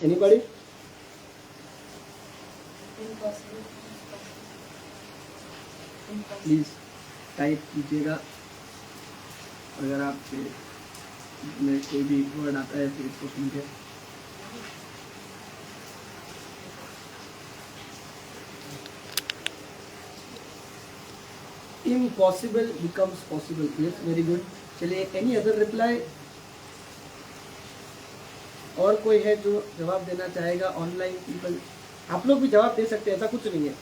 Anybody? Please type कीजिएगा अगर आप में कोई भी वर्ड आता है फिर इसको सुन के। Impossible becomes possible. Yes, very good. चलिए, any other reply? और कोई है जो जवाब देना चाहेगा? ऑनलाइन पीपल, आप लोग भी जवाब दे सकते हैं, ऐसा कुछ नहीं है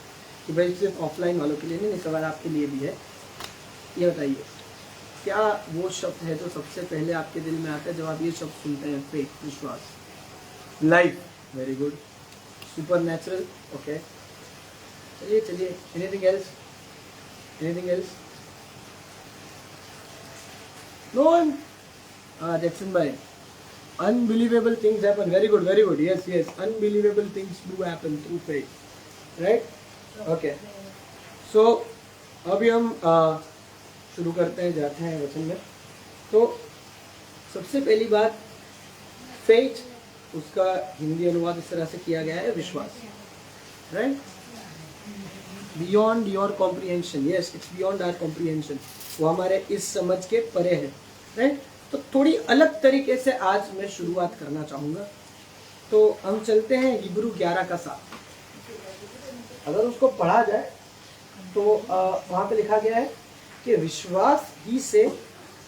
कि भाई सिर्फ ऑफलाइन वालों के लिए नहीं, सवाल आपके लिए भी है। ये बताइए, क्या वो शब्द है जो सबसे पहले आपके दिल में आता है जब आप ये शब्द सुनते हैं? फेथ, विश्वास। Life, very good. Super natural, okay. चलिए चलिए, anything else? Anything else? No one? Jackson bhai. Unbelievable things happen. Very good, very good. Yes, yes. Unbelievable things do happen through faith. Right? Okay. So, अभी हम शुरू करते हैं, जाते हैं वचन में। तो सबसे पहली बात, faith, उसका हिंदी अनुवाद इस तरह से किया गया है, विश्वास। Right? Beyond your comprehension. Yes, it's beyond our comprehension. वो हमारे इस समझ के परे है। राइट? तो थोड़ी अलग तरीके से आज मैं शुरुआत करना चाहूँगा। तो हम चलते हैं हिब्रू 11 का 7। अगर उसको पढ़ा जाए तो वहाँ पे लिखा गया है कि विश्वास ही से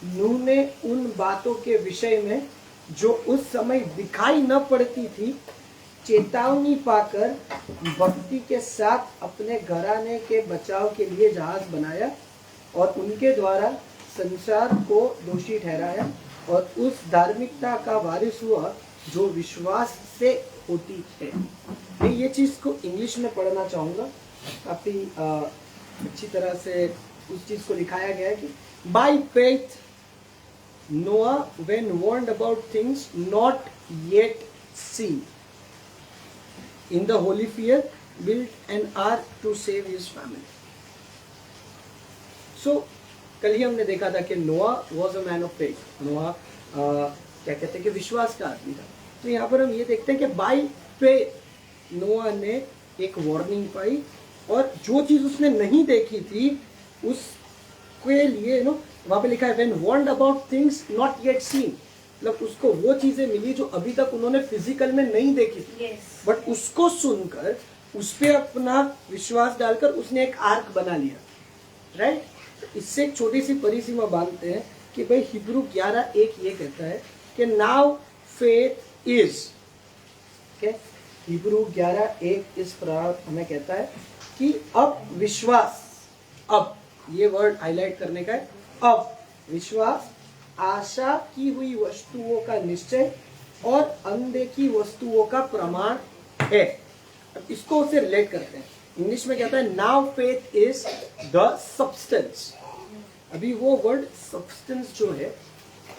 नूह ने उन बातों के विषय में जो उस समय दिखाई न पड़ती थी चेतावनी पाकर भक्ति के साथ अपने घराने के बचाव के लिए जहाज बनाया और उनके द्वारा संसार को दोषी ठहराया और उस धार्मिकता का वारिस हुआ जो विश्वास से होती है। मैं ये चीज़ को इंग्लिश में पढ़ना चाहूँगा। काफ़ी अच्छी तरह से उस चीज़ को लिखाया गया है कि by faith Noah when warned about things not yet seen in the holy fear built an ark to save his family. So कल ही हमने देखा था कि नोआ was a man of faith. नोआ क्या कहते हैं कि विश्वास का आदमी था। तो यहाँ पर हम ये देखते हैं कि बाय फेथ नोआ ने एक वार्निंग पाई और जो चीज उसने नहीं देखी थी उसके लिए वहाँ पे लिखा है when warned about things not yet seen, मतलब उसको वो चीजें मिली जो अभी तक उन्होंने फिजिकल में नहीं देखी थी। बट उसको सुनकर उस पे अपना विश्वास डालकर उसने एक आर्क बना लिया। राइट? इससे एक छोटी सी परिसीमा बांधते हैं कि भाई हिब्रू 11:1 ये कहता है कि नाउ फेथ इज, हिब्रू 11:1 इस प्रकार हमें कहता है कि अब विश्वास, अब ये वर्ड हाईलाइट करने का है, अब विश्वास आशा की हुई वस्तुओं का निश्चय और अनदेखी वस्तुओं का प्रमाण है। अब इसको उसे रिलेट करते हैं। इंग्लिश में कहता है now faith is the substance. अभी वो वर्ड सब्सटेंस जो है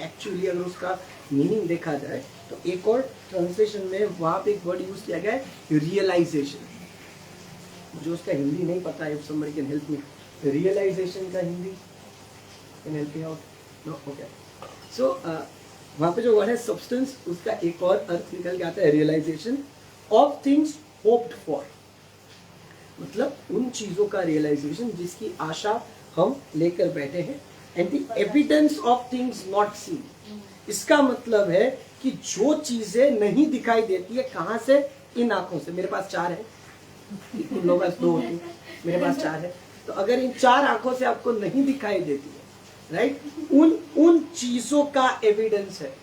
एक्चुअली अगर उसका मीनिंग देखा जाए तो एक और ट्रांसलेशन में वहां पे एक वर्ड यूज किया गया है रियलाइजेशन। मुझे उसका हिंदी नहीं पता है, somebody can help me. Realization का Hindi can help me out? No, okay. So वहाँ पे जो वर्ड है सब्सटेंस, उसका एक और अर्थ निकल के आता है realisation of things hoped for, मतलब उन चीजों का रियलाइजेशन जिसकी आशा हम लेकर बैठे हैं। And the evidence of things not seen, इसका मतलब है कि जो चीजें नहीं दिखाई देती है, कहाँ से? इन आंखों से। मेरे पास 4 है, उन लोगों के 2 होती, मेरे पास 4 है। तो अगर इन 4 आंखों से आपको नहीं दिखाई देती है, राइट, उन चीजों का एविडेंस है।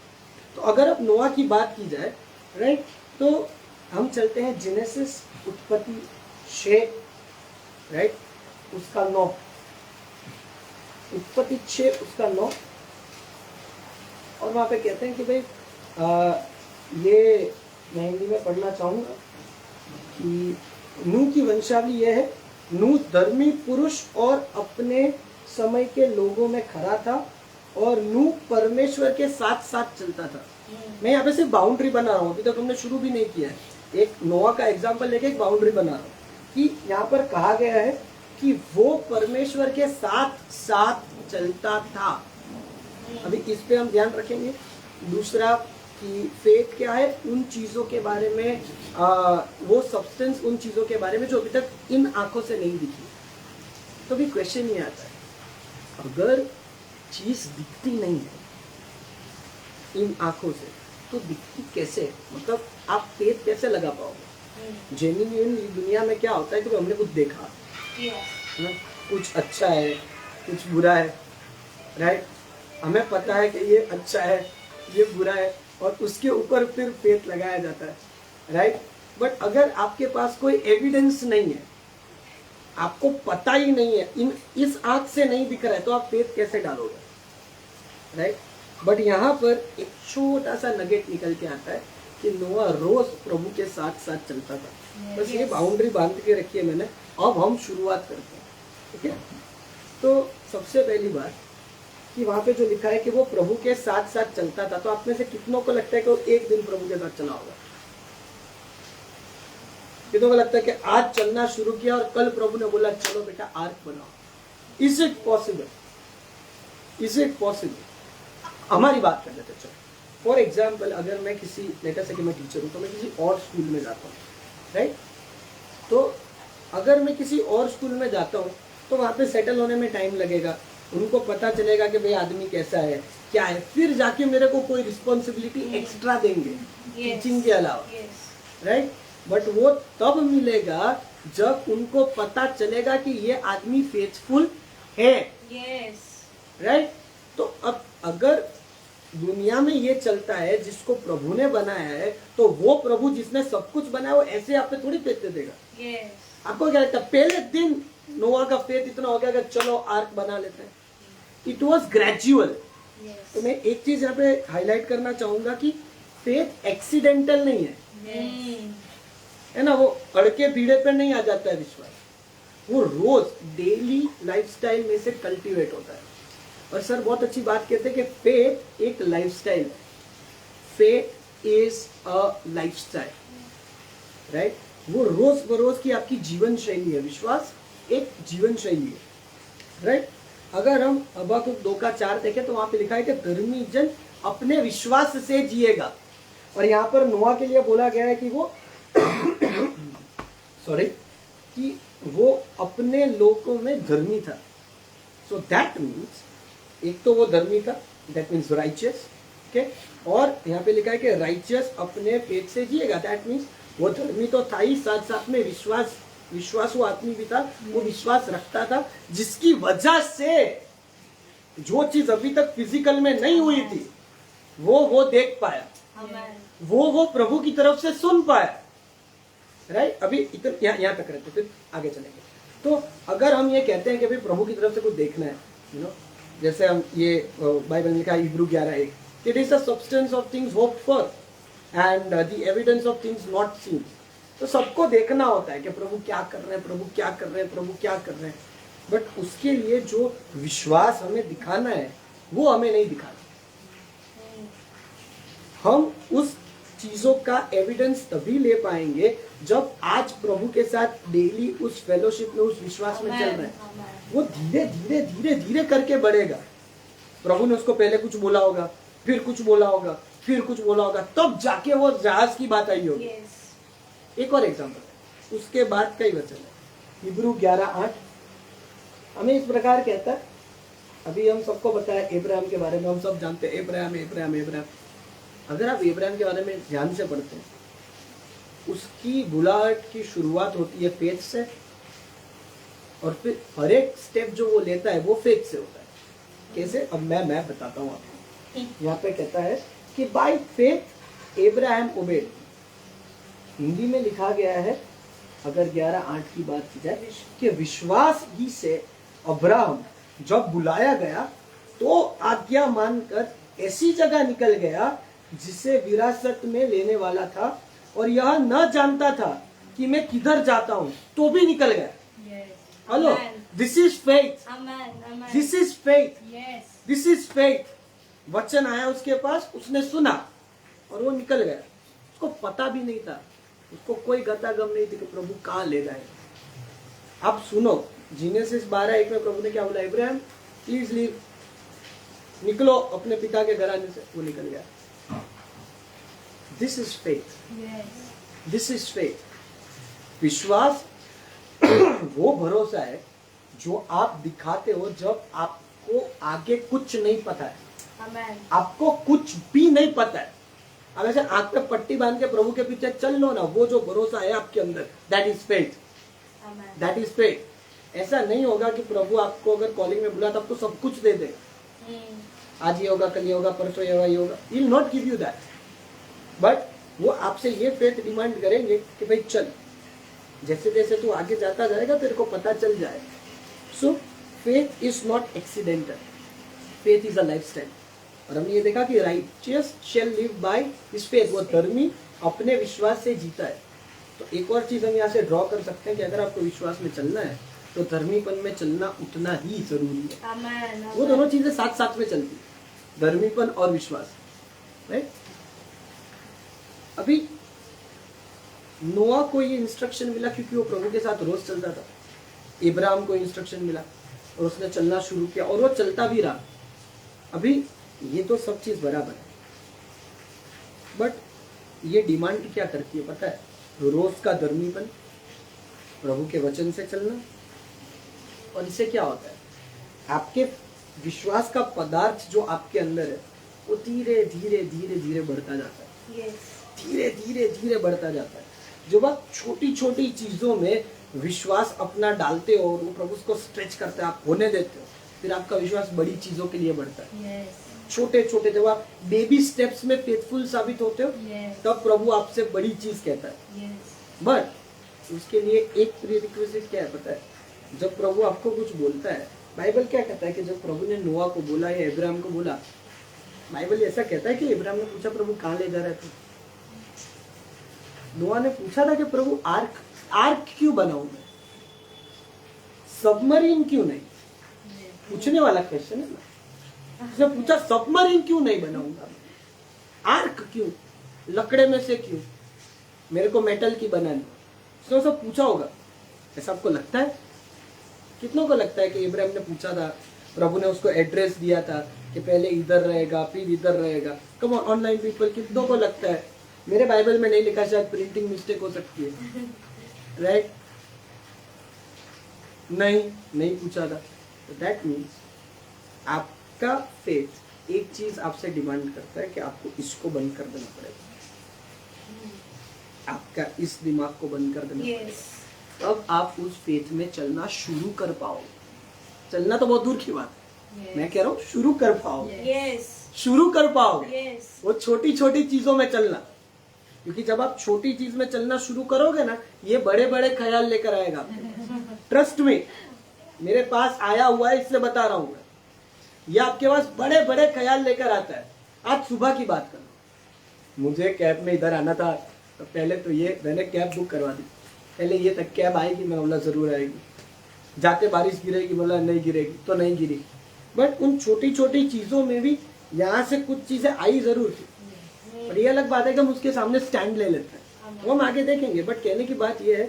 तो अगर अब नोआ की बात की जाए, राइट, तो हम चलते हैं जेनेसिस, उत्पत्ति 6, राइट, उसका 9, उत्पत्ति 6 उसका 9, और वहां पे कहते हैं कि भाई ये मैं हिंदी में पढ़ना चाहूंगा कि नूह की वंशावली यह है, नूह धर्मी पुरुष और अपने समय के लोगों में खरा था और नूह परमेश्वर के साथ साथ चलता था। मैं यहाँ पे सिर्फ बाउंड्री बना रहा हूँ, अभी तक हमने शुरू भी नहीं किया है। एक नोआ का एग्जाम्पल लेके एक बाउंड्री बना रहा हूँ कि यहाँ पर कहा गया है कि वो परमेश्वर के साथ साथ चलता था। अभी इस पे हम ध्यान रखेंगे। दूसरा कि फेथ क्या है, उन चीज़ों के बारे में वो सब्सटेंस, उन चीज़ों के बारे में जो अभी तक इन आंखों से नहीं दिखी। तो भी क्वेश्चन ये आता है, अगर चीज़ दिखती नहीं है इन आंखों से तो दिखती कैसे है? मतलब आप फेथ कैसे लगा पाओगे? जेन्युइनली दुनिया में क्या होता है कि हमने कुछ देखा है ना, कुछ अच्छा है कुछ बुरा है, राइट, हमें पता है कि ये अच्छा है ये बुरा है और उसके ऊपर फिर फेथ लगाया जाता है, राइट। बट अगर आपके पास कोई एविडेंस नहीं है, आपको पता ही नहीं है, इस आंख से नहीं दिख रहा है, तो आप फेथ कैसे डालोगे, राइट। बट यहाँ पर एक छोटा सा नगेट निकल के आता है कि नोआ रोज प्रभु के साथ साथ चलता था। बस ये बाउंड्री बांध के रखी है मैंने। अब हम शुरुआत करते हैं, ठीक है। तो सबसे पहली बात कि वहां पे जो लिखा है कि वो प्रभु के साथ साथ चलता था, तो आप में से कितनों को लगता है कि वो एक दिन प्रभु के साथ चला होगा? कितनों को लगता है कि आज चलना शुरू किया और कल प्रभु ने बोला चलो बेटा आर्क बनाओ? Is it possible? Is it possible? हमारी बात कर लेते चलो। फॉर एग्जाम्पल, अगर मैं किसी, लेटर से कि मैं टीचर हूँ तो मैं किसी और स्कूल में जाता हूँ, राइट। तो अगर मैं किसी और स्कूल में जाता हूँ तो वहाँ पे सेटल होने में टाइम लगेगा, उनको पता चलेगा कि भाई आदमी कैसा है क्या है, फिर जाके मेरे को कोई रिस्पॉन्सिबिलिटी एक्स्ट्रा देंगे टीचिंग के अलावा, राइट। बट वो तब मिलेगा जब उनको पता चलेगा कि ये आदमी फेथफुल है, राइट। तो अब अगर दुनिया में ये चलता है जिसको प्रभु ने बनाया है, तो वो प्रभु जिसने सब कुछ बनाया वो ऐसे आप पे थोड़ी फेथ दे देगा। आपको क्या लगता है पहले दिन नोआ का फेथ इतना हो गया कि चलो आर्क बना लेते हैं? It was gradual. तो मैं एक चीज यहाँ पे हाईलाइट करना चाहूंगा कि फेथ एक्सीडेंटल नहीं है ना, वो अड़के पीढ़े पे नहीं आ जाता है विश्वास, वो रोज डेली लाइफस्टाइल में से कल्टीवेट होता है। और सर बहुत अच्छी बात कहते हैं कि फेथ एक लाइफस्टाइल है, faith is a lifestyle, right. वो रोज बरोज की आपकी जीवन शैली है, विश्वास एक जीवन शैली है, राइट। अगर हम हबक्कुक 2:4 देखें तो वहां पे लिखा है कि धर्मी जन अपने विश्वास से जिएगा, और यहाँ पर नोआ के लिए बोला गया है कि वो सॉरी कि वो अपने लोगों में धर्मी था। सो दैट मीन्स एक तो वो धर्मी था, दैट मीन्स राइचियस, ओके। और यहाँ पे लिखा है कि राइचियस अपने पेट से जिएगा, दैट मीन्स वो धर्मी तो था ही, साथ साथ में विश्वासु आदमी भी था, वो विश्वास रखता था, जिसकी वजह से जो चीज अभी तक फिजिकल में नहीं हुई थी वो देख पाया, वो प्रभु की तरफ से सुन पाया, राइट। अभी यहाँ तक रहते फिर आगे चलेंगे। तो अगर हम ये कहते हैं कि भाई प्रभु की तरफ से कुछ देखना है, यू नो, जैसे हम ये बाइबल में लिखा है इब्रू 11:1, it is the substance of things hoped for and the evidence of things not seen. तो सबको देखना होता है कि प्रभु क्या कर रहे हैं, प्रभु क्या कर रहे हैं, प्रभु क्या कर रहे हैं, बट उसके लिए जो विश्वास हमें दिखाना है वो हमें नहीं दिखाना। हम उस चीजों का एविडेंस तभी ले पाएंगे जब आज प्रभु के साथ डेली उस फेलोशिप में, उस विश्वास में चल रहे हैं। वो धीरे धीरे धीरे धीरे करके बढ़ेगा। प्रभु ने उसको पहले कुछ बोला होगा, फिर कुछ बोला होगा, फिर कुछ बोला होगा, तब जाके वो जहाज की बात आई होगी। एक और एग्जांपल, उसके बाद कई वचन है, इब्रू 11:8 हमें इस प्रकार कहता है, अभी हम सबको पता है इब्राहिम के बारे में, हम सब जानते हैं इब्राहिम। अगर आप इब्राहिम के बारे में ध्यान से पढ़ते हैं, उसकी बुलाहट की शुरुआत होती है फेथ से, और फिर हर एक स्टेप जो वो लेता है वो फेथ से होता है। कैसे? अब मैं बताता हूँ आपको। यहाँ पे कहता है कि by faith Abraham obeyed. Hindi में लिखा गया है, अगर 11:8 की बात की जाए, कि विश्वास ही से अब्राहम जब बुलाया गया तो आज्ञा मानकर ऐसी जगह निकल गया जिसे विरासत में लेने वाला था, और यह न जानता था कि मैं किधर जाता हूं, तो भी निकल गया। Hello, this is faith, this is faith, this is faith. वचन आया उसके पास, उसने सुना और वो निकल गया। उसको पता भी नहीं था, उसको कोई गतागम नहीं थी कि प्रभु कहाँ ले जाए। आप सुनो, जीनेसिस 12:1 में प्रभु ने क्या बोला? इब्राहिम प्लीज लीव, निकलो अपने पिता के घराने से। वो निकल गया। This is faith, Yes. This is faith. विश्वास वो भरोसा है जो आप दिखाते हो जब आपको आगे कुछ नहीं पता है, Amen. आपको कुछ भी नहीं पता है। अब ऐसे आंख पे पट्टी बांध के प्रभु के पीछे चल लो ना, वो जो भरोसा है आपके अंदर, that is faith, Amen. That is faith. ऐसा नहीं होगा कि प्रभु आपको अगर कॉलिंग में बुला तो आपको सब कुछ दे दे, आज ये होगा, कल ये होगा, परसों ये होगा, ये होगा। He will not give you that. But वो आपसे ये फेथ डिमांड करेंगे कि भाई चल, जैसे जैसे तू आगे जाता जाएगा तेरे को पता चल जाए। So faith is not accidental, faith is a lifestyle. और हमने ये देखा कि righteous shall live by his faith, वो धर्मी अपने विश्वास से जीता है। तो एक और चीज हम यहाँ से ड्रॉ कर सकते हैं कि अगर आपको विश्वास में चलना है तो धर्मीपन में चलना उतना ही जरूरी है। Amen. वो दोनों चीजें साथ साथ में चलती है, धर्मीपन और विश्वास, राइट। अभी नोआ को ये इंस्ट्रक्शन मिला क्योंकि वो प्रभु के साथ रोज चलता था। इब्राहिम को इंस्ट्रक्शन मिला और उसने चलना शुरू किया और वो चलता भी रहा। अभी ये तो सब चीज बराबर है, बट ये डिमांड क्या करती है पता है? रोज का धर्मीपन, प्रभु के वचन से चलना। और इससे क्या होता है? आपके विश्वास का पदार्थ जो आपके अंदर है वो धीरे धीरे धीरे धीरे बढ़ता जाता है, Yes. धीरे धीरे धीरे बढ़ता जाता है। जब आप छोटी छोटी चीजों में विश्वास अपना डालते हो और वो प्रभु को स्ट्रेच करते हो, आप होने देते हो, फिर आपका विश्वास बड़ी चीजों के लिए बढ़ता है। Yes. छोटे छोटे जब आप बेबी स्टेप्स में फेथफुल साबित होते हो Yes. तब प्रभु आपसे बड़ी चीज कहता है। Yes. बट उसके लिए एक प्रीरिक्विजिट क्या है पता है? जब प्रभु आपको कुछ बोलता है, बाइबल क्या कहता है कि जब प्रभु ने नोआ को बोला या इब्राहिम को बोला, बाइबल ऐसा कहता है कि इब्राहिम ने पूछा प्रभु कहाँ ले जा रहे थे? नोआ ने पूछा था कि प्रभु आर्क आर्क क्यों बनाऊं मैं, सबमरीन क्यों नहीं? पूछने वाला क्वेश्चन है ना। उसने पूछा सबमरीन क्यों नहीं बनाऊंगा, आर्क क्यों, लकड़े में से क्यों, मेरे को मेटल की बनानी। उसने सब पूछा होगा, ऐसा आपको लगता है? कितनों को लगता है कि इब्राहिम ने पूछा था, प्रभु ने उसको एड्रेस दिया था कि पहले इधर रहेगा फिर इधर रहेगा? कम ऑनलाइन पीपल, कितनों को लगता है? मेरे बाइबल में नहीं लिखा, शायद प्रिंटिंग मिस्टेक हो सकती है, राइट? नहीं पूछा था। दैट मीन्स आपका फेथ एक चीज आपसे डिमांड करता है कि आपको इसको बंद कर देना पड़ेगा, आपका इस दिमाग को बंद कर देना पड़ेगा। Yes. तब आप उस फेथ में चलना शुरू कर पाओगे। चलना तो बहुत दूर की बात है, Yes. मैं कह रहा हूँ शुरू कर पाओगे, Yes. शुरू कर पाओगे। Yes. वो छोटी छोटी चीजों में चलना, क्योंकि जब आप छोटी चीज में चलना शुरू करोगे ना, ये बड़े बड़े ख्याल लेकर आएगा। ट्रस्ट में, मेरे पास आया हुआ है, इससे बता रहा हूँ मैं, ये आपके पास बड़े बड़े ख्याल लेकर आता है। आज सुबह की बात करो, मुझे कैब में इधर आना था, तो पहले तो ये मैंने कैब बुक करवा दी। पहले ये तक कैब आएगी, मैं बोला जरूर आएगी। जाते बारिश गिरेगी, बोला नहीं गिरेगी, तो नहीं गिरी। बट उन छोटी छोटी चीजों में भी यहाँ से कुछ चीजें आई जरूर थी। और ये अलग बात है कि हम उसके सामने स्टैंड ले लेते हैं, वो हम आगे देखेंगे। बट कहने की बात यह है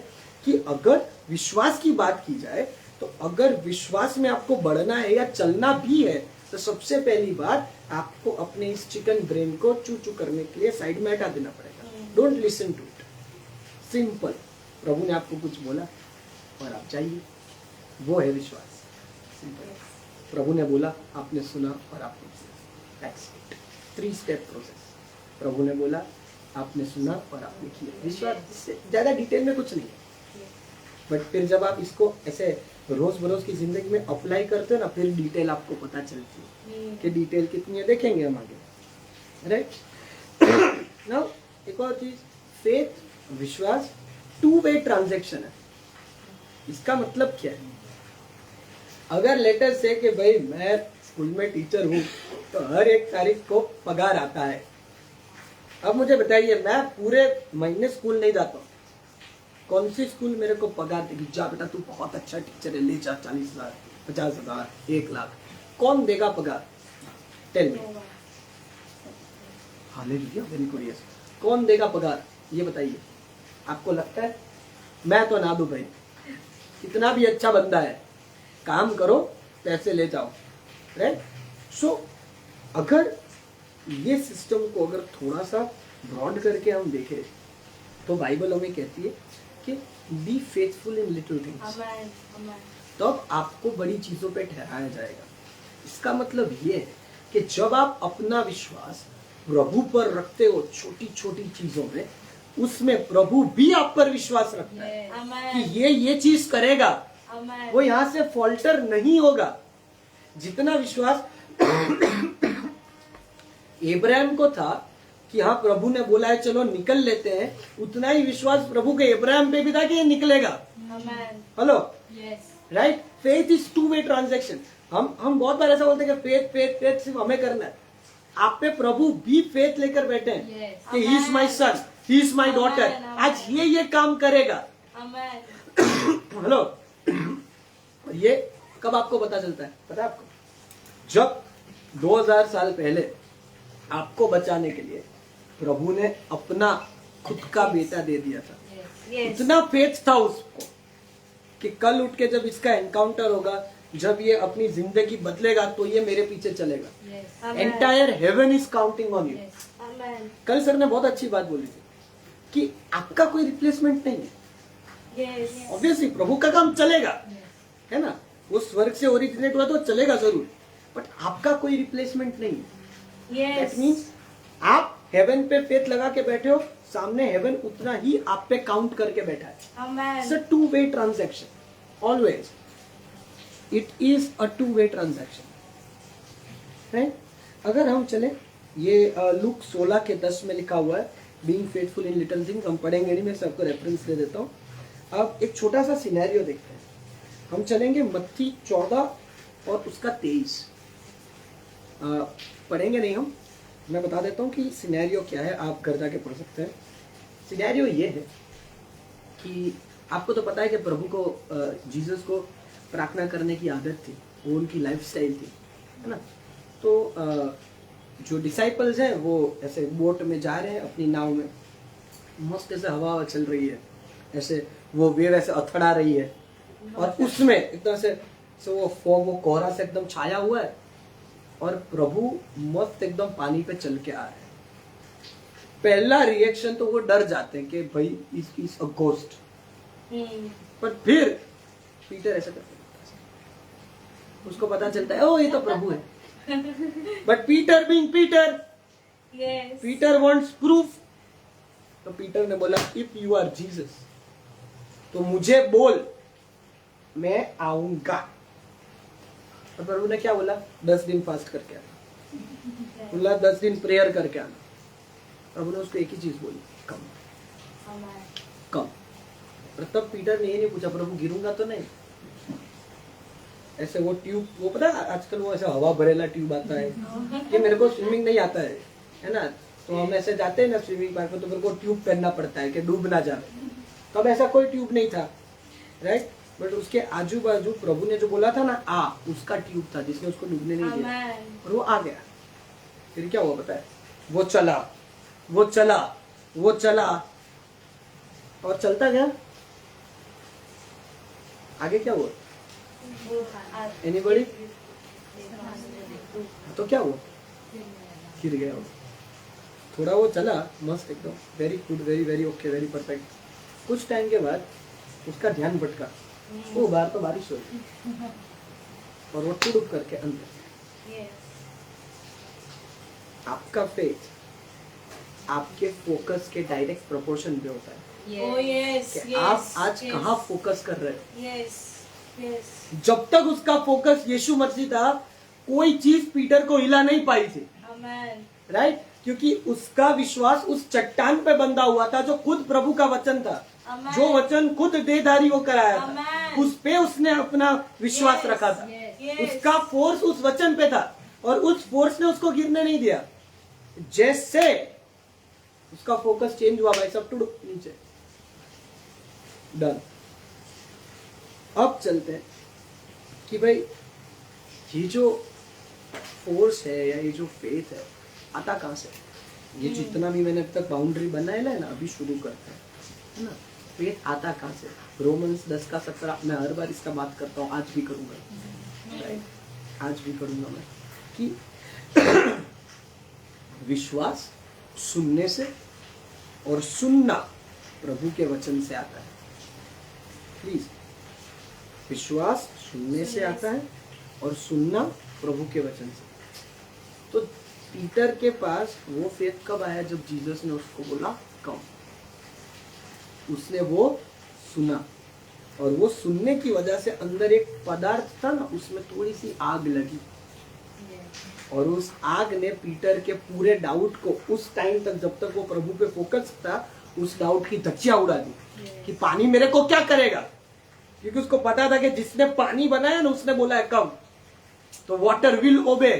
कि अगर विश्वास की बात की जाए तो अगर विश्वास में आपको बढ़ना है या चलना भी है, तो सबसे पहली बात आपको अपने इस चिकन ब्रेन को चू चू करने के लिए साइड में हटा देना पड़ेगा। Don't listen to it, simple. प्रभु ने आपको कुछ बोला और आप चाहिए, वो है विश्वास। सिंपल। प्रभु ने बोला, आपने सुना और आपने किया, दैट्स इट। 3 step process. प्रभु ने बोला, आपने सुना और आपने किया। विश्वास, इससे ज्यादा डिटेल में कुछ नहीं है। बट फिर जब आप इसको ऐसे रोज बरोज की जिंदगी में अप्लाई करते हो ना, फिर डिटेल आपको पता चलती है कि डिटेल कितनी है, देखेंगे हम आगे, राइट। नाउ एक और चीज, फेथ, विश्वास 2 वे ट्रांजैक्शन है। इसका मतलब क्या है? अगर लेटर से कि भाई मैं स्कूल में टीचर हूँ तो हर 1 तारीख को पगार आता है। अब मुझे बताइए, मैं पूरे महीने स्कूल नहीं जाता हूँ, कौन सी स्कूल मेरे को पगार देगी? जा बेटा तू बहुत अच्छा टीचर है, ले जा 40,000, 50,000, 1 लाख। कौन देगा पगार? Tell me. Hallelujah, very good, yes. कौन देगा पगार? ये बताइए। आपको लगता है? मैं तो ना दूं भाई, कितना भी अच्छा बंदा है, काम करो पैसे ले जाओ, राइट? सो अगर ये सिस्टम को अगर थोड़ा सा ब्रॉड करके हम देखें तो बाइबल हमें कहती है कि be faithful in little things, Amen. Amen. तब आपको बड़ी चीजों पे ठहराया जाएगा। इसका मतलब ये है कि जब आप अपना विश्वास प्रभु पर रखते हो छोटी छोटी चीजों में, उसमें प्रभु भी आप पर विश्वास रखता है कि Amen. ये चीज करेगा, Amen. वो यहाँ से फॉल्टर नहीं होगा। जितना विश्वास इब्राहिम को था कि हाँ प्रभु ने बोला है चलो निकल लेते हैं, उतना ही विश्वास प्रभु के इब्राहिम पे भी था कि ये निकलेगा। Amen. Hello, Yes. Right? Faith is two way transaction. हम बहुत बार ऐसा बोलते हैं कि फेथ फेथ फेथ सिर्फ हमें करना है। आप पे प्रभु भी फेथ लेकर बैठे हैं Yes. कि he is my son, he is my daughter, Amen. आज ये काम करेगा। Amen. हेलो, और ये कब आपको पता चलता है? पता है आपको? जब 2000 साल पहले आपको बचाने के लिए प्रभु ने अपना खुद का बेटा दे दिया था। Yes. इतना फेथ था उसको कि कल उठ के जब इसका एनकाउंटर होगा, जब ये अपनी जिंदगी बदलेगा तो ये मेरे पीछे चलेगा। Yes. Amen. Entire heaven is counting on you. Yes. Amen. कल सर ने बहुत अच्छी बात बोली थी कि आपका कोई रिप्लेसमेंट नहीं है। Yes. ऑब्वियसली प्रभु का काम चलेगा, है ना? वो स्वर्ग से ओरिजिनेट हुआ तो चलेगा जरूर, बट आपका कोई रिप्लेसमेंट नहीं है। Yes. दैट मीन्स आप हेवन पे फेथ लगा के बैठे हो, सामने हेवन उतना ही आप पे काउंट करके बैठा है। Amen. It's a two way transaction, always it is a two way transaction, right? अगर हम चले, ये लूक 16:10 में लिखा हुआ है, being faithful in little things. हम पढ़ेंगे नहीं, मैं सबको रेफरेंस दे देता हूँ। अब एक छोटा सा सिनेरियो देखते हैं। हम चलेंगे मत्ती 14 और उसका 23। पढ़ेंगे नहीं हम, मैं बता देता हूँ कि सिनेरियो क्या है, आप घर जाके पढ़ सकते हैं। सिनेरियो ये है कि आपको तो पता है कि प्रभु को, जीसस को प्रार्थना करने की आदत थी, वो उनकी लाइफस्टाइल थी, है ना? तो जो डिसाइपल्स हैं वो ऐसे बोट में जा रहे हैं अपनी नाव में, मस्त ऐसे हवा चल रही है, ऐसे वो वेव ऐसे अथड़ा रही है, और उसमें एकदम से वो फॉग, वो कोहरा से एकदम छाया हुआ है, और प्रभु मस्त एकदम पानी पे चल के आ रहे हैं। पहला रिएक्शन तो वो डर जाते हैं कि भाई इज अ घोस्ट, पर फिर पीटर ऐसा करते हैं, उसको पता चलता है ओ ये तो प्रभु है। But Peter being Peter, Yes. Peter wants proof. तो पीटर ने बोला इफ यू आर जीसस तो मुझे बोल, मैं आऊंगा। और प्रभु ने क्या बोला? 10 दिन फास्ट करके आना, बोला 10 दिन प्रेयर करके आना। प्रभु ने उसको एक ही चीज बोली, कम Amen. कम। और तब पीटर ने ये नहीं पूछा प्रभु गिरूंगा तो नहीं। ऐसे वो ट्यूब, वो पता है आजकल वो ऐसा हवा भरेला ट्यूब आता है, ये मेरे को स्विमिंग नहीं आता है ना? तो हम ऐसे जाते हैं ना स्विमिंग पार्क में, तो मेरे को ट्यूब पहनना पड़ता है कि डूब ना जाए। तब ऐसा कोई ट्यूब नहीं था, राइट? बट उसके आजू बाजू प्रभु ने जो बोला था ना आ, उसका ट्यूब था जिसने उसको डूबने नहीं दिया, Amen. और वो आ गया। फिर क्या हुआ पता है? वो चला, वो चला, वो चला, और चलता गया। आगे क्या हुआ? Anybody? तो क्या हुआ? गिर गया वो। थोड़ा वो चला मस्त एकदम, very good, very very okay, very perfect. कुछ टाइम के बाद उसका ध्यान भटका, वो बाहर तो बारिश हो रही और वो टुडुक करके अंदर। Yes. आपका फेथ आपके फोकस के डायरेक्ट प्रोपोर्शन पे होता है Oh yes. कि Yes. आप आज yes. कहाँ फोकस कर रहे हो। Yes. Yes. जब तक उसका फोकस यीशु मसीह था, कोई चीज पीटर को हिला नहीं पाई थी, Amen. राइट? क्योंकि उसका विश्वास उस चट्टान पे बंधा हुआ था जो खुद प्रभु का वचन था, Amen. जो वचन खुद देहधारी होकर आया था, Amen. उस पे उसने अपना विश्वास Yes. रखा था। Yes. उसका फोर्स उस वचन पे था, और उस फोर्स ने उसको गिरने नहीं दिया। जैसे उसका फोकस चेंज हुआ, भाई सब टुडुक नीचे, डन। अब चलते हैं कि भाई ये जो फोर्स है या ये जो फेथ है आता कहाँ से? ये जितना भी मैंने अब तक बाउंड्री बनाया है ना, अभी शुरू करते हैं, है ना? फेथ आता कहाँ से? रोमन्स 10:17, मैं हर बार इसका बात करता हूँ, आज भी करूँगा, राइट? आज भी करूँगा मैं कि विश्वास सुनने से और सुनना प्रभु के वचन से आता है। प्लीज, विश्वास सुनने से आता है और सुनना प्रभु के वचन से। तो पीटर के पास वो फेथ कब आया? जब जीसस ने उसको बोला कम। उसने वो सुना, और वो सुनने की वजह से अंदर एक पदार्थ था ना, उसमें थोड़ी सी आग लगी, और उस आग ने पीटर के पूरे डाउट को उस टाइम तक, जब तक वो प्रभु पे फोकस था, उस डाउट की धज्जियां उड़ा दी कि पानी मेरे को क्या करेगा। क्योंकि उसको पता था कि जिसने पानी बनाया ना, उसने बोला है कम, तो वाटर विल ओबे।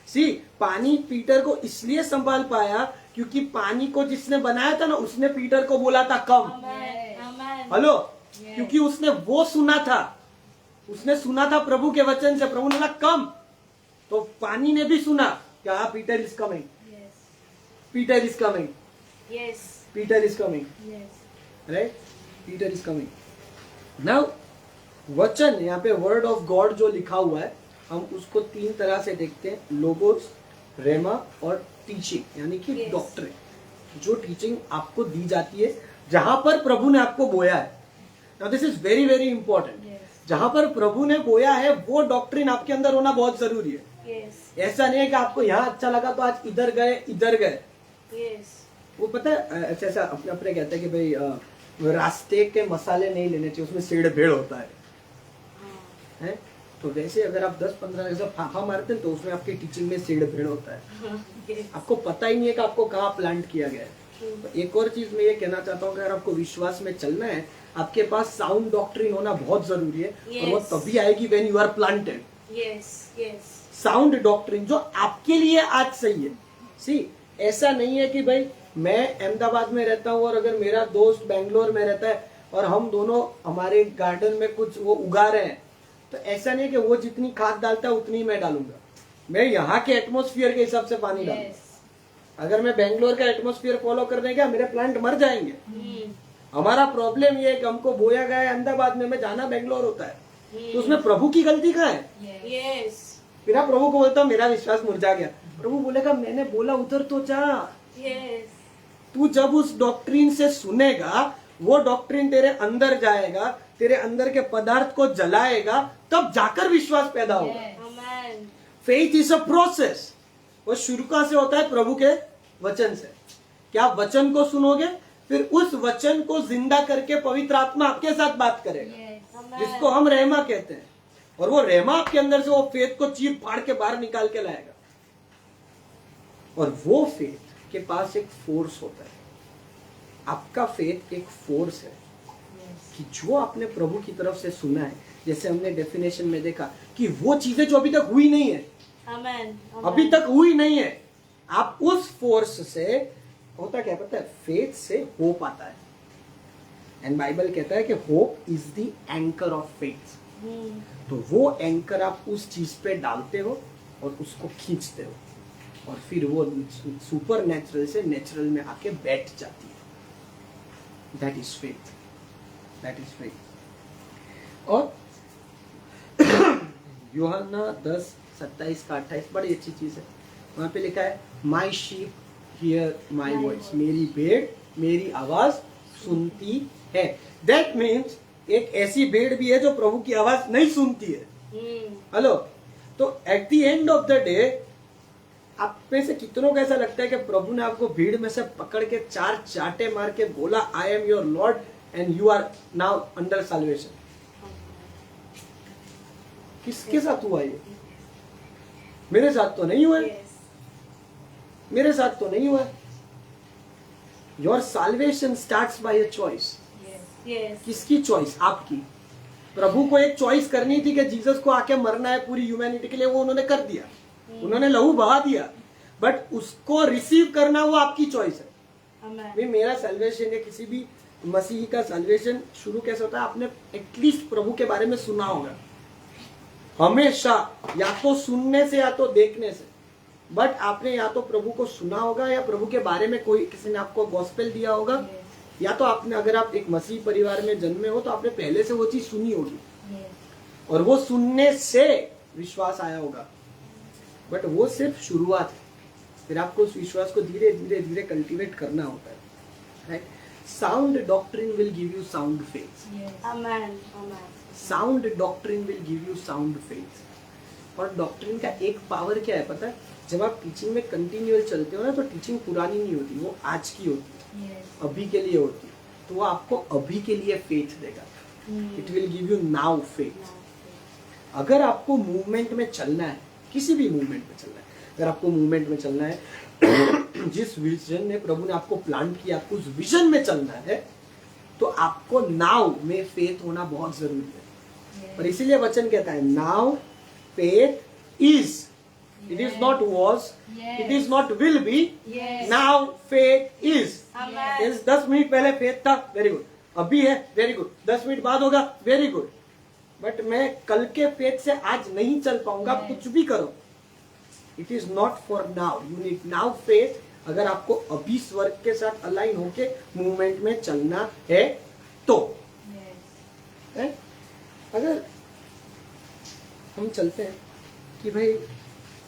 सी, पानी पीटर को इसलिए संभाल पाया क्योंकि पानी को जिसने बनाया था ना, उसने पीटर को बोला था कम। हेलो, क्योंकि उसने वो सुना था, उसने सुना था प्रभु के वचन से। प्रभु ने कहा कम, तो पानी ने भी सुना कि हाँ, Peter is coming, Peter is coming, Peter is coming, right, Peter is coming. Now वचन, यहाँ पे वर्ड ऑफ गॉड जो लिखा हुआ है, हम उसको तीन तरह से देखते हैं, लोगोस, रेमा और टीचिंग, यानी कि डॉक्ट्रिन। जो टीचिंग आपको दी जाती है जहां पर प्रभु ने आपको बोया है। Now this is very very important. जहां पर प्रभु ने बोया है वो डॉक्ट्रिन आपके अंदर होना बहुत जरूरी है। ऐसा नहीं है कि आपको यहाँ अच्छा लगा तो आज इधर गए इधर गए। वो पता है, ऐसा अपने अपने कहते हैं कि भाई रास्ते के मसाले नहीं लेने चाहिए, उसमें सेड़ भेड़ होता है? तो वैसे अगर आप 10-15 ऐसा फाफा मारते हैं तो उसमें आपकी टीचिंग में सेड़ भेड़ होता है। आपको पता ही नहीं है कि आपको कहाँ प्लांट किया गया है। तो एक और चीज मैं ये कहना चाहता हूँ कि अगर आपको विश्वास में चलना है, आपके पास साउंड डॉक्ट्रिन होना बहुत जरूरी है। और वो तभी आएगी when you are planted. Sound doctrine जो आपके लिए आज सही है। सी, ऐसा नहीं है कि भाई मैं अहमदाबाद में रहता हूँ और अगर मेरा दोस्त बेंगलोर में रहता है और हम दोनों हमारे गार्डन में कुछ वो उगा रहे हैं, तो ऐसा नहीं है कि वो जितनी खाद डालता है उतनी मैं डालूंगा। मैं यहाँ के एटमॉस्फेयर के हिसाब से पानी डालूंगा। अगर मैं बेंगलोर का एटमॉस्फेयर फॉलो करने गया, मेरे प्लांट मर जाएंगे। हमारा प्रॉब्लम ये है कि हमको बोया गया है अहमदाबाद में जाना बेंगलोर होता है। तो उसमें प्रभु की गलती कहाँ है? फिर आप प्रभु को बोलता हूँ मेरा विश्वास मुरझा गया। प्रभु बोलेगा मैंने बोला उधर तो जा। तू जब उस डॉक्ट्रिन से सुनेगा, वो डॉक्ट्रिन तेरे अंदर जाएगा, तेरे अंदर के पदार्थ को जलाएगा, तब जाकर विश्वास पैदा होगा। Faith is a process. वो शुरू कहाँ से होता है? प्रभु के वचन से। क्या आप वचन को सुनोगे, फिर उस वचन को जिंदा करके पवित्र आत्मा आपके साथ बात करेगा, जिसको हम रहमा कहते हैं। और वो रहमा आपके अंदर से वो फेथ को चीर फाड़ के बाहर निकाल के लाएगा। और वो फेथ के पास एक फोर्स होता है। आपका फेथ एक फोर्स है कि जो आपने प्रभु की तरफ से सुना है, जैसे हमने डेफिनेशन में देखा कि वो चीजें जो अभी तक हुई नहीं है, अभी तक हुई नहीं है, आप उस फोर्स से, होता क्या पता है, फेथ से होप आता है। एंड बाइबल कहता है कि hope is the anchor of faith. तो वो एंकर आप उस चीज पे डालते हो और उसको खींचते हो, और फिर वो सुपर नेचुरल से नेचुरल में आके बैठ जाती है। That is faith, that is faith. और यूहन्ना 10:27-28 बड़ी अच्छी चीज है। वहां पे लिखा है माई शीप हियर माई वॉइस, मेरी भेड़ मेरी आवाज सुनती है। दैट मीन्स एक ऐसी भेड़ भी है जो प्रभु की आवाज नहीं सुनती है। हेलो, तो at the end of the day आप में से कितनों को ऐसा लगता है कि प्रभु ने आपको भीड़ में से पकड़ के 4 चाटे मार के बोला I am your lord and you are now under salvation? किसके साथ हुआ ये? मेरे साथ तो नहीं हुआ है। मेरे साथ तो नहीं हुआ है। Your salvation starts by a choice. किसकी चॉइस? आपकी। प्रभु को एक चॉइस करनी थी कि जीसस को आके मरना है पूरी ह्यूमैनिटी के लिए, वो उन्होंने कर दिया, उन्होंने लहू बहा दिया। बट उसको रिसीव करना वो आपकी चॉइस है। भाई मेरा साल्वेशन या किसी भी मसीही का साल्वेशन शुरू कैसे होता है? आपने एटलीस्ट प्रभु के बारे में सुना होगा, हमेशा, या तो सुनने से या तो देखने से। बट आपने या तो प्रभु को सुना होगा या प्रभु के बारे में कोई किसी ने आपको गॉस्पेल दिया होगा, या तो आपने, अगर आप एक मसीह परिवार में जन्मे हो तो आपने पहले से वो चीज सुनी होगी और वो सुनने से विश्वास आया होगा। बट वो सिर्फ शुरुआत है, फिर आपको उस विश्वास को धीरे धीरे धीरे कल्टीवेट करना होता है। Right? Sound doctrine will give you sound faith. Yes. Amen. Amen. Sound doctrine will give you sound faith. और डॉक्ट्रिन का एक पावर क्या है पता है? जब आप टीचिंग में कंटिन्यूअल चलते हो ना तो टीचिंग पुरानी नहीं होती, वो आज की होती है, Yes. अभी के लिए होती है. तो वो आपको अभी के लिए फेथ देगा. It will give you now faith. अगर आपको मूवमेंट में चलना है, किसी भी मूवमेंट में चलना है, अगर आपको मूवमेंट में चलना है, जिस विजन में प्रभु ने आपको प्लांट किया, आपको उस विजन में चलना है, तो आपको नाउ में फेथ होना बहुत जरूरी है. और इसीलिए वचन कहता है now faith is, it is not was, it is not will be, Yes. Now faith is. Amen. 10 minute पहले फेथ था, वेरी गुड. अभी है, वेरी गुड. 10 मिनट बाद होगा, वेरी गुड. बट मैं कल के फेथ से आज नहीं चल पाऊंगा, आप कुछ भी करो. It is not for now, you need now faith. अगर आपको अभी स्वर्ग के साथ अलाइन होके मूवमेंट में चलना है तो Yes. है? अगर हम चलते हैं कि भाई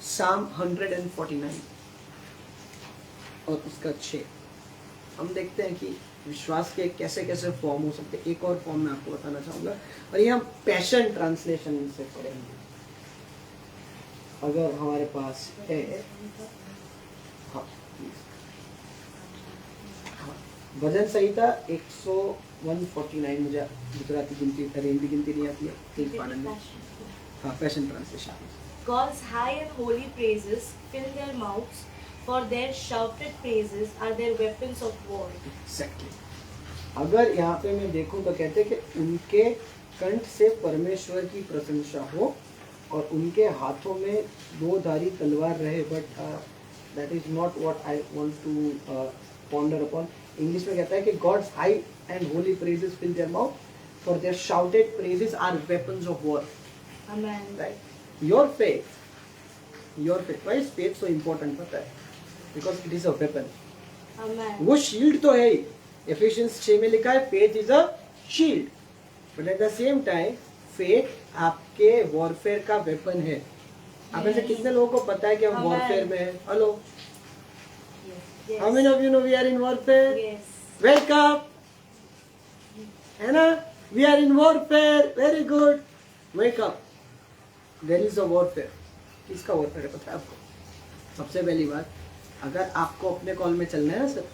साम 149 और उसका 6, हम देखते हैं कि विश्वास के कैसे कैसे फॉर्म हो सकते हैं. एक और फॉर्म मैं आपको बताना चाहूंगा, और ये हम पैशन ट्रांसलेशन से पढ़ेंगे. अगर हमारे पास है, हाँ, हाँ, भजन संहिता 149, मुझे गुजराती गिनती हिंदी गिनती नहीं आती है, एक पालन में. हाँ, passion translation. God's high and holy praises fill their mouths, for their shouted praises are their weapons of war. Exactly. अगर यहाँ पे मैं देखूं तो कहते हैं कि उनके कंठ से परमेश्वर की प्रशंसा हो और उनके हाथों में 2-धारी तलवार रहे. But that is not what I want to ponder upon. English में कहता है कि God's high and holy praises fill their mouth, for their shouted praises are weapons of war. Amen. Right? Your faith. Why is faith so important? पता है? Because it is a weapon. Amen. वो shield तो है ही. Ephesians 6 में लिखा है faith is a shield. But at the same time, faith आपके warfare का weapon है. आप में से कितने लोगों को पता है कि हम Amen. warfare में हैं? Hello. Yes. How many of you know we are in warfare? Yes. Wake up. है ना? We are in warfare. Very good. Wake up. There is a warfare. किसका warfare है पता है आपको? सबसे पहली बात, अगर आपको अपने कॉल में चलना है ना सर,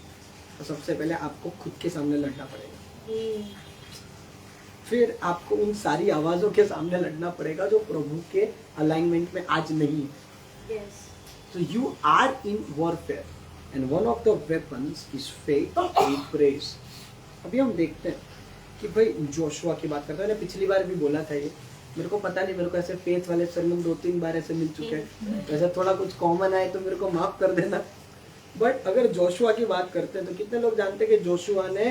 तो सबसे पहले आपको खुद के सामने लड़ना पड़ेगा. फिर आपको उन सारी आवाजों के सामने लड़ना पड़ेगा जो प्रभु के अलाइनमेंट में आज नहीं है. Yes. So you are in warfare and one of the weapons is faith and praise. अभी हम देखते हैं कि भाई जोशुआ की बात करते हैं. मैंने पिछली बार भी बोला था ये, मेरे को पता नहीं, मेरे को ऐसे फेथ वाले सरमन 2-3 बार ऐसे मिल चुके हैं, वैसे थोड़ा कुछ कॉमन आए तो मेरे को माफ कर देना. बट अगर जोशुआ की बात करते हैं तो कितने लोग जानते हैं कि जोशुआ ने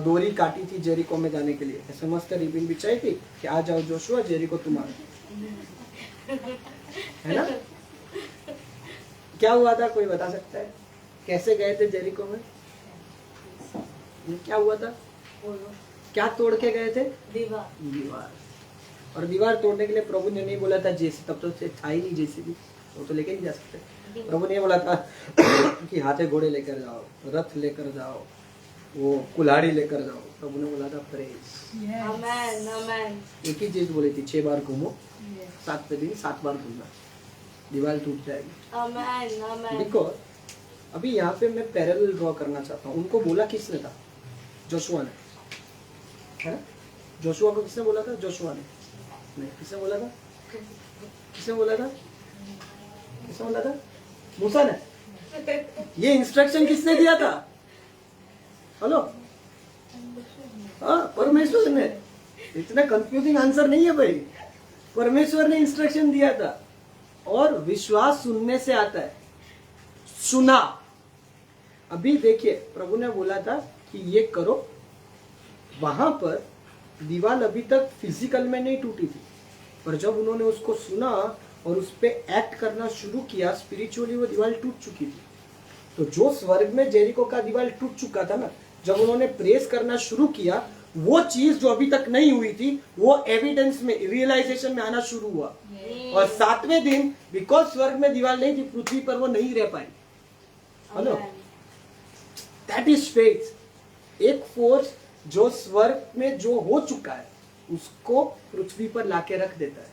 दोरी काटी थी जेरिको में जाने के लिए, ऐसे मस्त रिबिन बिछाई थी कि आ जाओ जोशुआ, जेरिको तुम्हारा है ना. क्या हुआ था, कोई बता सकता है? कैसे गए थे जेरिको में? क्या हुआ था? बोलो. क्या तोड़ के गए थे? दीवार. दीवार. और दीवार तोड़ने के लिए प्रभु ने नहीं बोला था जेसी, तब तो था ही नहीं जेसी भी, वो तो लेके नहीं जा सकते. प्रभु ने बोला था कि हाथे घोड़े लेकर जाओ, रथ लेकर जाओ, वो कुल्हाड़ी लेकर जाओ. प्रभु ने बोला था प्रेज. Amen. Amen. एक ही चीज बोली थी, 6 बार घूमो, Yes. 7वें दिन 7 बार घूमना, दीवार टूट जाएगी. Amen. Amen. देखो अभी यहाँ पे मैं पैरेलल ड्रॉ करना चाहता हूँ. उनको बोला किसने था? जोशुआ ने, है ना? जोशुआ को किसने बोला था? जोशुआ ने नहीं, किसने बोला था? किसने बोला था? किसने बोला था? मूसा ने. ये इंस्ट्रक्शन किसने दिया था? हेलो, हाँ, परमेश्वर ने. इतना कंफ्यूजिंग आंसर नहीं है भाई, परमेश्वर ने इंस्ट्रक्शन दिया था. और विश्वास सुनने से आता है. सुना. अभी देखिए प्रभु ने बोला था कि ये करो. वहां पर दीवार अभी तक फिजिकल में नहीं टूटी थी, पर जब उन्होंने उसको सुना और उस पे एक्ट करना शुरू किया, स्पिरिचुअली वो दीवार टूट चुकी थी. तो जो स्वर्ग में जेरिको का दीवार टूट चुका था ना, जब उन्होंने प्रेस करना शुरू किया, वो चीज जो अभी तक नहीं हुई थी वो एविडेंस में, रियलाइजेशन में आना शुरू हुआ. और 7वें दिन बिकॉज स्वर्ग में दीवार नहीं थी, पृथ्वी पर वो नहीं रह पाई. Hello, Amen. That is faith. एक फोर्स जो स्वर्ग में जो हो चुका है उसको पृथ्वी पर लाके रख देता है.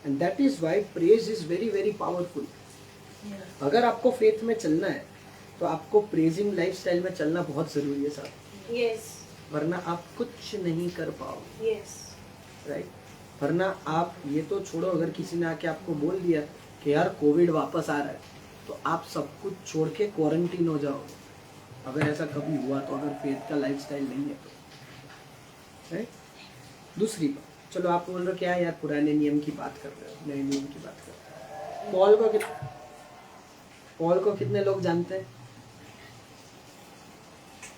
And that is why praise is very very powerful. अगर आपको फेथ में चलना है तो आपको प्रेजिंग लाइफस्टाइल में चलना बहुत जरूरी है साहब. Yes. वरना आप कुछ नहीं कर पाओगे. Yes. राइट. वरना आप ये तो छोड़ो, अगर किसी ने आके आपको बोल दिया कि यार कोविड वापस आ रहा है तो आप सब कुछ छोड़ के क्वारंटीन हो जाओगे. अगर ऐसा कभी हुआ तो, अगर फेथ का लाइफस्टाइल नहीं है तो. राइट. दूसरी बात, चलो आप बोल रहे हो क्या यार पुराने नियम की बात कर रहे हो, नए नियम की बात कर रहे हो. पॉल को कितने लोग जानते हैं?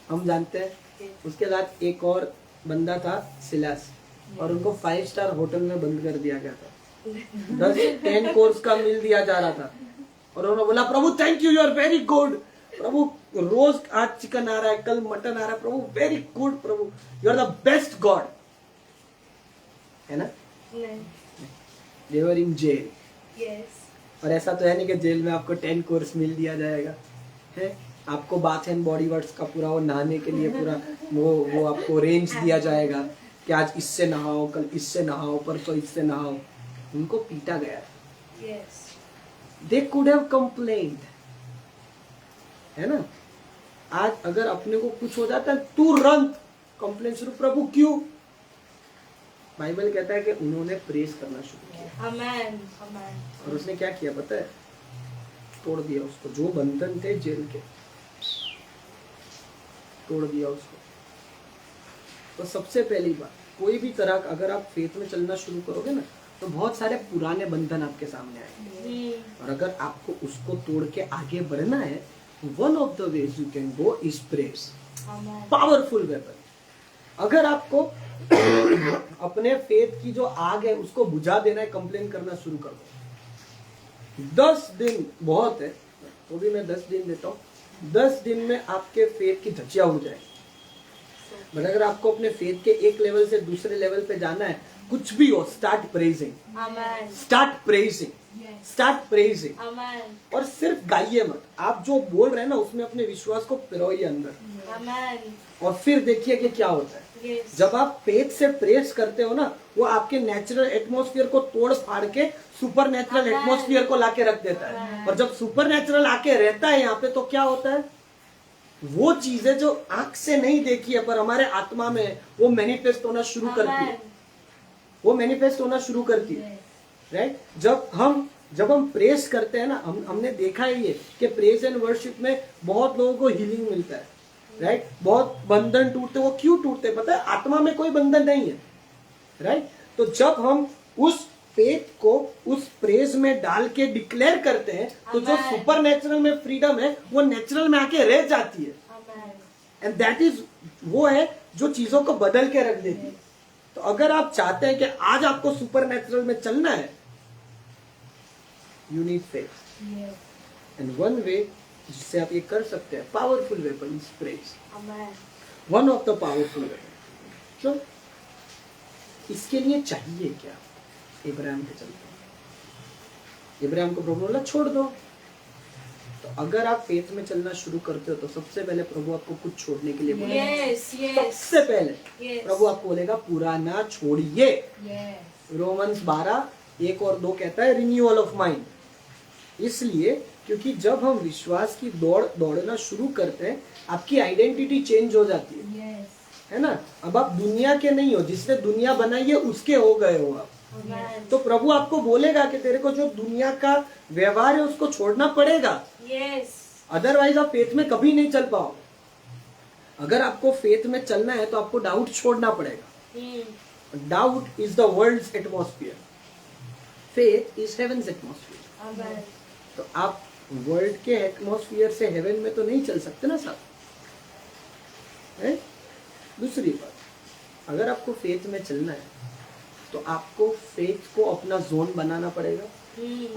हम जानते हैं. उसके बाद एक और बंदा था सिलास, और उनको 5 स्टार होटल में बंद कर दिया गया था. 10 कोर्स का मील दिया जा रहा था और उन्होंने बोला प्रभु thank you, you are very good प्रभु. रोज आज चिकन आ रहा है, कल मटन आ रहा है प्रभु, वेरी गुड प्रभु, you are the best God. है ना? They were in jail. Yes. और ऐसा तो है नहीं कि जेल में आपको 10 कोर्स मील दिया जाएगा. है आपको बाथ एंड बॉडी वर्क्स का पूरा वो नहाने के लिए पूरा वो आपको रेंज दिया जाएगा कि आज इससे नहाओ, कल इससे नहाओ, परसों इससे नहाओ. उनको पीटा गया. Yes. They could have complained. है ना? आज अगर अपने को कुछ हो जाता है तुरंत कंप्लेन शुरू. प्रभु क्यों? बाइबल कहता है कि उन्होंने प्रेस करना शुरू किया. Amen. Amen. और उसने क्या किया पता है? तोड़ दिया उसको. जो बंधन थे जेल के, तोड़ दिया उसको. तो सबसे पहली बात, कोई भी तरह का अगर आप फेथ में चलना शुरू करोगे ना तो बहुत सारे पुराने बंधन आपके सामने आएंगे. और अगर आपको उसको तोड़ के आगे बढ़ना है, one of the ways you can go is press. Amen. Powerful weapon. अगर आपको अपने फेथ की जो आग है उसको बुझा देना है, कंप्लेन करना शुरू कर दो. 10 दिन बहुत है, तो भी मैं 10 दिन देता हूँ. 10 दिन में आपके फेथ की धज्जियां उड़ जाएगी. बट अगर आपको अपने फेथ के एक लेवल से दूसरे लेवल पे जाना है, कुछ भी हो, start praising. Amen. Start praising. Start praising. Amen. और सिर्फ गाइए मत, आप जो बोल रहे हैं ना उसमें अपने विश्वास को पिरोइए अंदर. Amen. और फिर देखिए कि क्या होता है. Yes. जब आप फेथ से प्रेस करते हो ना, वो आपके नेचुरल एटमॉस्फेयर को तोड़ फाड़ के सुपर नेचुरल एटमॉस्फेयर को लाके रख देता है. और जब सुपर नेचुरल आके रहता है यहाँ पे, तो क्या होता है? वो चीजें जो आंख से नहीं देखी है पर हमारे आत्मा में है, वो मैनिफेस्ट होना शुरू करती है. वो मैनिफेस्ट होना शुरू करती है. राइट. जब हम प्रेस करते हैं ना, हमने देखा है ये कि प्रेज एंड वर्शिप में बहुत लोगों को हीलिंग मिलता है. राइट. बहुत बंधन टूटते. वो क्यों टूटते पता है? आत्मा में कोई बंधन नहीं है. राइट. तो जब हम उस फेथ को उस प्रेज में डाल के डिक्लेयर करते हैं, तो जो सुपर नेचुरल में फ्रीडम है वो नेचुरल में आके रह जाती है. एंड दैट इज वो है जो चीजों को बदल के रख देती है. तो अगर आप चाहते हैं कि आज आपको सुपर नेचुरल में चलना है, you need faith. And one way जिससे आप ये कर सकते हैं, powerful weapon is praise. One of the powerful weapon. तो इसके लिए चाहिए क्या? इब्राहिम के चलते इब्राहिम को प्रभु बोला छोड़ दो. तो अगर आप फेथ में चलना शुरू करते हो तो सबसे पहले प्रभु आपको कुछ छोड़ने के लिए बोलेगा. सबसे पहले प्रभु आपको बोलेगा पुराना छोड़िए. रोमन्स 12:1 और 2 कहता है रिन्यूअल ऑफ माइंड. इसलिए क्योंकि जब हम विश्वास की दौड़ना शुरू करते हैं, आपकी आइडेंटिटी चेंज हो जाती है ना. अब आप दुनिया के नहीं हो, जिसने दुनिया बनाई है उसके हो गए हो आप. तो प्रभु आपको बोलेगा कि तेरे को जो दुनिया का व्यवहार है उसको छोड़ना पड़ेगा. अदरवाइज आप फेथ में कभी नहीं चल पाओगे. अगर आपको फेथ में चलना है तो आपको डाउट छोड़ना पड़ेगा. Doubt is the world's atmosphere. Faith is heaven's atmosphere. तो आप वर्ल्ड के एटमॉस्फियर से हेवन में तो नहीं चल सकते ना साहब. दूसरी बात, अगर आपको फेथ में चलना है तो आपको फेथ को अपना जोन बनाना पड़ेगा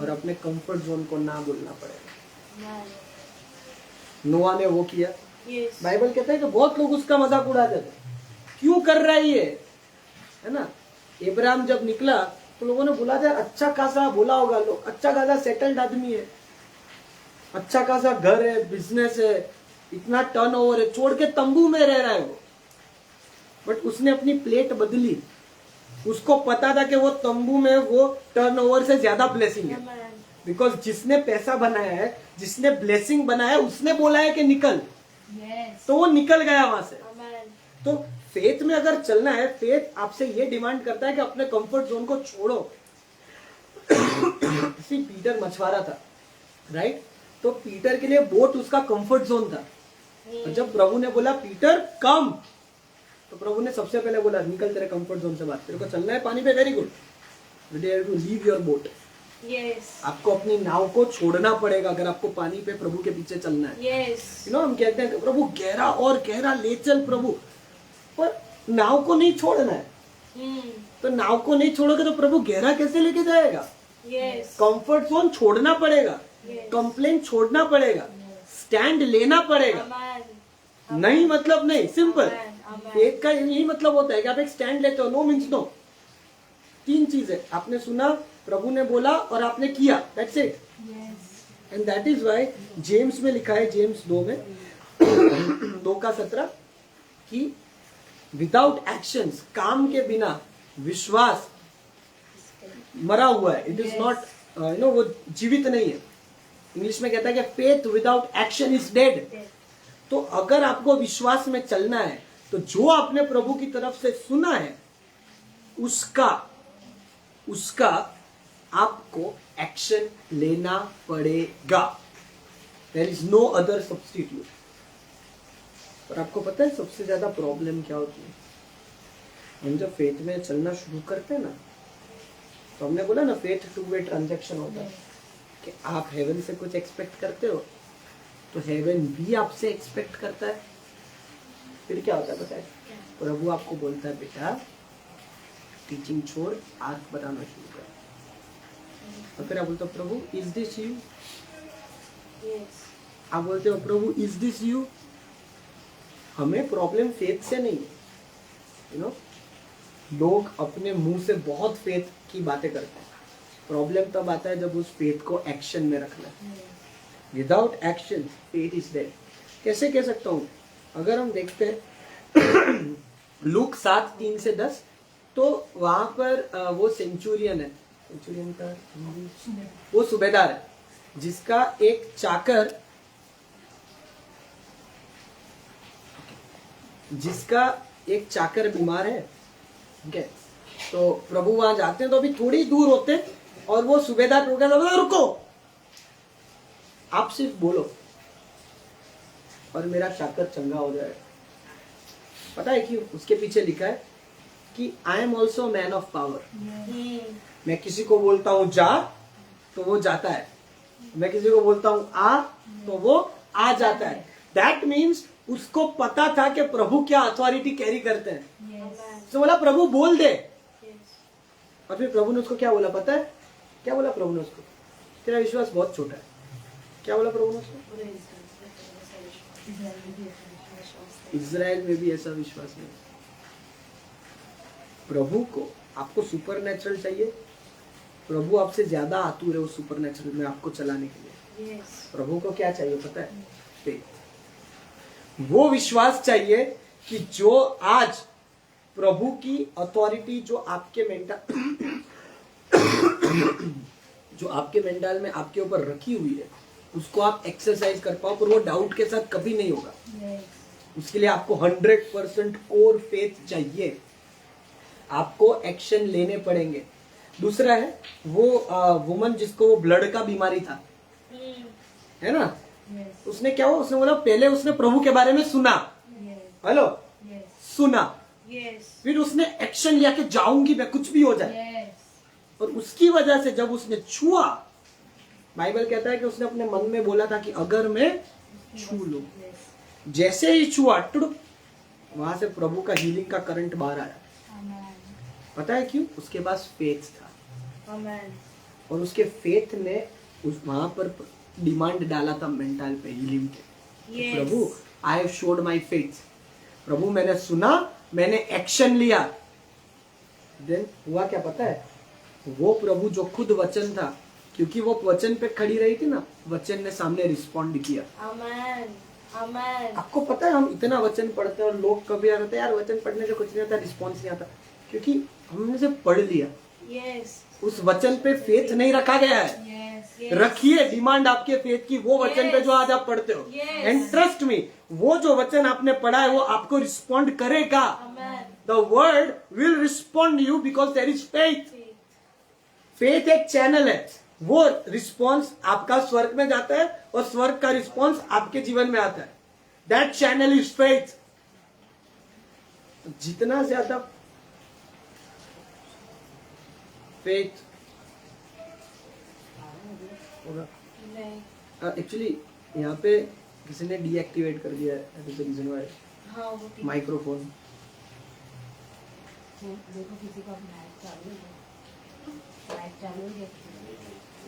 और अपने कंफर्ट जोन को ना बोलना पड़ेगा. नोआ ने वो किया. बाइबल कहता है कि बहुत लोग उसका मजाक उड़ाते थे. क्यों कर रहा है ये, है ना. इब्राहिम जब निकला तो लोगों ने बोला था अच्छा खासा बोला होगा, लोग अच्छा खासा सेटल्ड आदमी है, अच्छा खासा घर है, बिजनेस है, इतना टर्नओवर है, छोड़ के तंबू में रह रहा है वो. बट उसने अपनी प्लेट बदली। उसको पता था कि वो तंबू में वो टर्नओवर से ज्यादा ब्लेसिंग है, Amen. बिकॉज जिसने पैसा बनाया है, जिसने ब्लेसिंग बनाया है, उसने बोला है कि निकल, Yes. तो वो निकल गया वहां से। Amen. तो फेथ में अगर चलना है, फेथ आपसे ये डिमांड करता है कि अपने कंफर्ट जोन को छोड़ो। सी पीटर मछुआरा था, राइट? तो पीटर के लिए बोट उसका कंफर्ट जोन था। और जब प्रभु ने बोला पीटर कम, तो प्रभु ने सबसे पहले बोला निकल तेरे कंफर्ट जोन से बाहर, तेरे को चलना है पानी पे, very good, to leave your boat. Yes. आपको अपनी नाव को छोड़ना पड़ेगा अगर आपको पानी पे प्रभु के पीछे चलना है। Yes. हम कहते हैं कि प्रभु गहरा और गहरा ले चल प्रभु, पर नाव को नहीं छोड़ना है। Hmm. तो नाव को नहीं छोड़ोगे तो प्रभु गहरा कैसे लेके जाएगा? Yes. कंफर्ट जोन छोड़ना पड़ेगा, Yes. कंप्लेन छोड़ना पड़ेगा, स्टैंड लेना पड़ेगा। Amen. नहीं मतलब नहीं, सिंपल। Amen. Amen. फेथ का यही मतलब होता है कि आप एक स्टैंड लेते हो। No means no. तीन चीजें, आपने सुना, प्रभु ने बोला और आपने किया, that's it. Yes. And that is why James में लिखा है, जेम्स 2 में 2:17 कि विदाउट एक्शंस, काम के बिना विश्वास मरा हुआ है। It is Yes. नॉट वो जीवित नहीं है। इंग्लिश में कहता है कि faith without action is dead. तो अगर आपको विश्वास में चलना है, तो जो आपने प्रभु की तरफ से सुना है उसका आपको एक्शन लेना पड़ेगा। There is no other substitute. पर आपको पता है सबसे ज्यादा प्रॉब्लम क्या होती है? हम जब फेथ में चलना शुरू करते हैं ना, तो हमने बोला ना फेथ टू वे ट्रांजैक्शन होता है कि आप हेवन से कुछ एक्सपेक्ट करते हो, तो हेवन भी आपसे एक्सपेक्ट करता है। फिर क्या होता है पता है? प्रभु आपको बोलता है बेटा टीचिंग छोड़, आर्क बनाना शुरू कर। और फिर आप बोलते हो प्रभु इज दिस यू? Yes. आप बोलते हो प्रभु इज दिस यू? हमें प्रॉब्लम फेथ से नहीं है। लोग अपने मुंह से बहुत फेथ की बातें करते हैं। प्रॉब्लम तब आता है जब उस फेथ को एक्शन में रखना है। Without action faith is dead. कैसे कह सकता हूं? अगर हम देखते हैं लूक 7:3-10, तो वहां पर वो सेंचुरियन है, सेंचुरियन का वो सूबेदार है, जिसका एक चाकर बीमार है। ठीक है, तो प्रभु वहां जाते हैं, तो अभी थोड़ी दूर होते हैं और वो सूबेदार रुको, आप सिर्फ बोलो और मेरा चाकर चंगा हो जाएगा। पता है क्यों? उसके पीछे लिखा है कि I am also man of power. Hmm. मैं किसी को बोलता हूं जा तो वो जाता है, मैं किसी को बोलता हूं आ तो वो आ जाता है। दैट मीन्स उसको पता था कि प्रभु क्या अथॉरिटी कैरी करते हैं। Yes. तो बोला प्रभु बोल दे, Yes. और फिर प्रभु ने उसको क्या बोला पता है? क्या बोला प्रभु ने उसको? तेरा विश्वास बहुत छोटा है। क्या बोला प्रभु ने उसको? इजराइल में भी ऐसा विश्वास नहीं। प्रभु को, आपको सुपर नेचुरल चाहिए, प्रभु आपसे ज्यादा आतुर है उस सुपर नेचुरल में आपको चलाने के लिए। Yes. प्रभु को क्या चाहिए पता है? फेथ। वो विश्वास चाहिए कि जो आज प्रभु की अथॉरिटी जो आपके मेंटल में आपके ऊपर रखी हुई है, उसको आप एक्सरसाइज कर पाओ, पर वो डाउट के साथ कभी नहीं होगा। Yes. उसके लिए आपको 100% कोर फेथ चाहिए, आपको एक्शन लेने पड़ेंगे। दूसरा है वो वुमन जिसको वो ब्लड का बीमारी था, Hmm. है ना? Yes. उसने क्या हुआ? उसने बोला पहले उसने प्रभु के बारे में सुना, Yes. Hello, Yes. सुना, Yes. फिर उसने एक्शन लिया कि जाऊंगी मैं, कुछ भी हो जाए। Yes. और उसकी वजह से जब उसने छुआ, बाइबल कहता है कि उसने अपने मन में बोला था कि अगर मैं छू लूं, Yes. जैसे ही छुआ टुड़ुक, वहां से प्रभु का हीलिंग का करंट बाहर आया। Amen. पता है क्यों? उसके पास फेथ था, Amen. और उसके फेथ ने उस वहां पर डिमांड डाला था मेंटल पे हीलिंग के। तो Yes. प्रभु I have showed my faith, प्रभु मैंने सुना, मैंने एक्शन लिया। देन हुआ क्या पता है? वो प्रभु जो खुद वचन था, क्योंकि वो वचन पे खड़ी रही थी ना, वचन ने सामने रिस्पॉन्ड किया। Amen. Amen. आपको पता है हम इतना वचन पढ़ते हैं और लोग कभी आ रहे हैं यार वचन पढ़ने से कुछ नहीं आता, रिस्पॉन्स नहीं आता, क्योंकि हमने से पढ़ लिया, Yes. उस वचन पे फेथ नहीं रखा गया है। Yes. Yes. रखिए डिमांड आपके फेथ की वो वचन पे जो आज आप पढ़ते हो, Yes. एंड ट्रस्ट मी, वो जो वचन आपने पढ़ा है वो आपको रिस्पॉन्ड करेगा। Amen. The word will respond you because there is faith. Faith एक चैनल है, वो रिस्पॉन्स आपका स्वर्ग में जाता है और स्वर्ग का रिस्पॉन्स आपके जीवन में आता है। That channel is faith. जितना ज्यादा फेथ होगा, नहीं. एक्चुअली यहाँ पे किसी ने डीएक्टिवेट कर दिया है, that is the reason why हाँ वो ठीक. माइक्रोफोन। देखो किसी का मैच चालू है, मैच चालू है।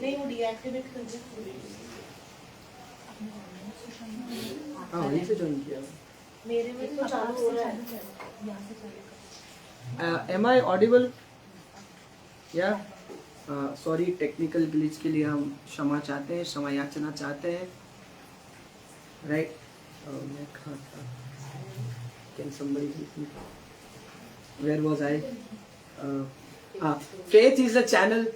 नहीं वो डीएक्टिवेट कर दिया. हाँ वहीं से ज्वाइन किया। मेरे में तो चालू हो रहा है. यहाँ से चालू एम आई ऑडिबल? या सॉरी, टेक्निकल ग्लिच के लिए हम क्षमा चाहते हैं, क्षमा याचना चाहते हैं, राइट? मैं कहाँ था? Can somebody help me? Where was I? Faith is a channel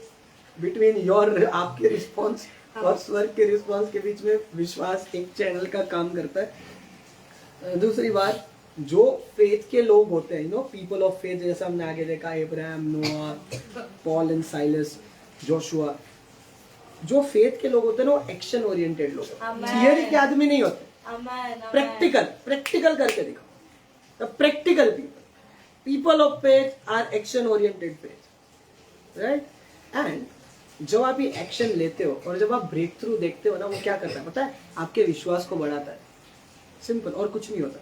between your, आपके रिस्पॉन्स और स्वर्ग के रिस्पॉन्स के बीच में विश्वास एक चैनल का काम करता है। दूसरी बात, जो फेथ के लोग होते हैं, पीपल ऑफ फेथ, जैसा हमने आगे देखा, अब्राहम, नोआ, पॉल एंड साइलस, जोशुआ, जो फेथ के लोग होते हैं ना वो एक्शन ओरिएंटेड लोग होते हैं। Amen. थियरी के आदमी नहीं होते, Amen. प्रैक्टिकल करके दिखाओ। The practical people of faith are action oriented faith, right? And जब आप ये एक्शन लेते हो और जब आप ब्रेक थ्रू देखते हो ना, वो क्या करता है पता है? आपके विश्वास को बढ़ाता है। सिंपल, और कुछ नहीं होता।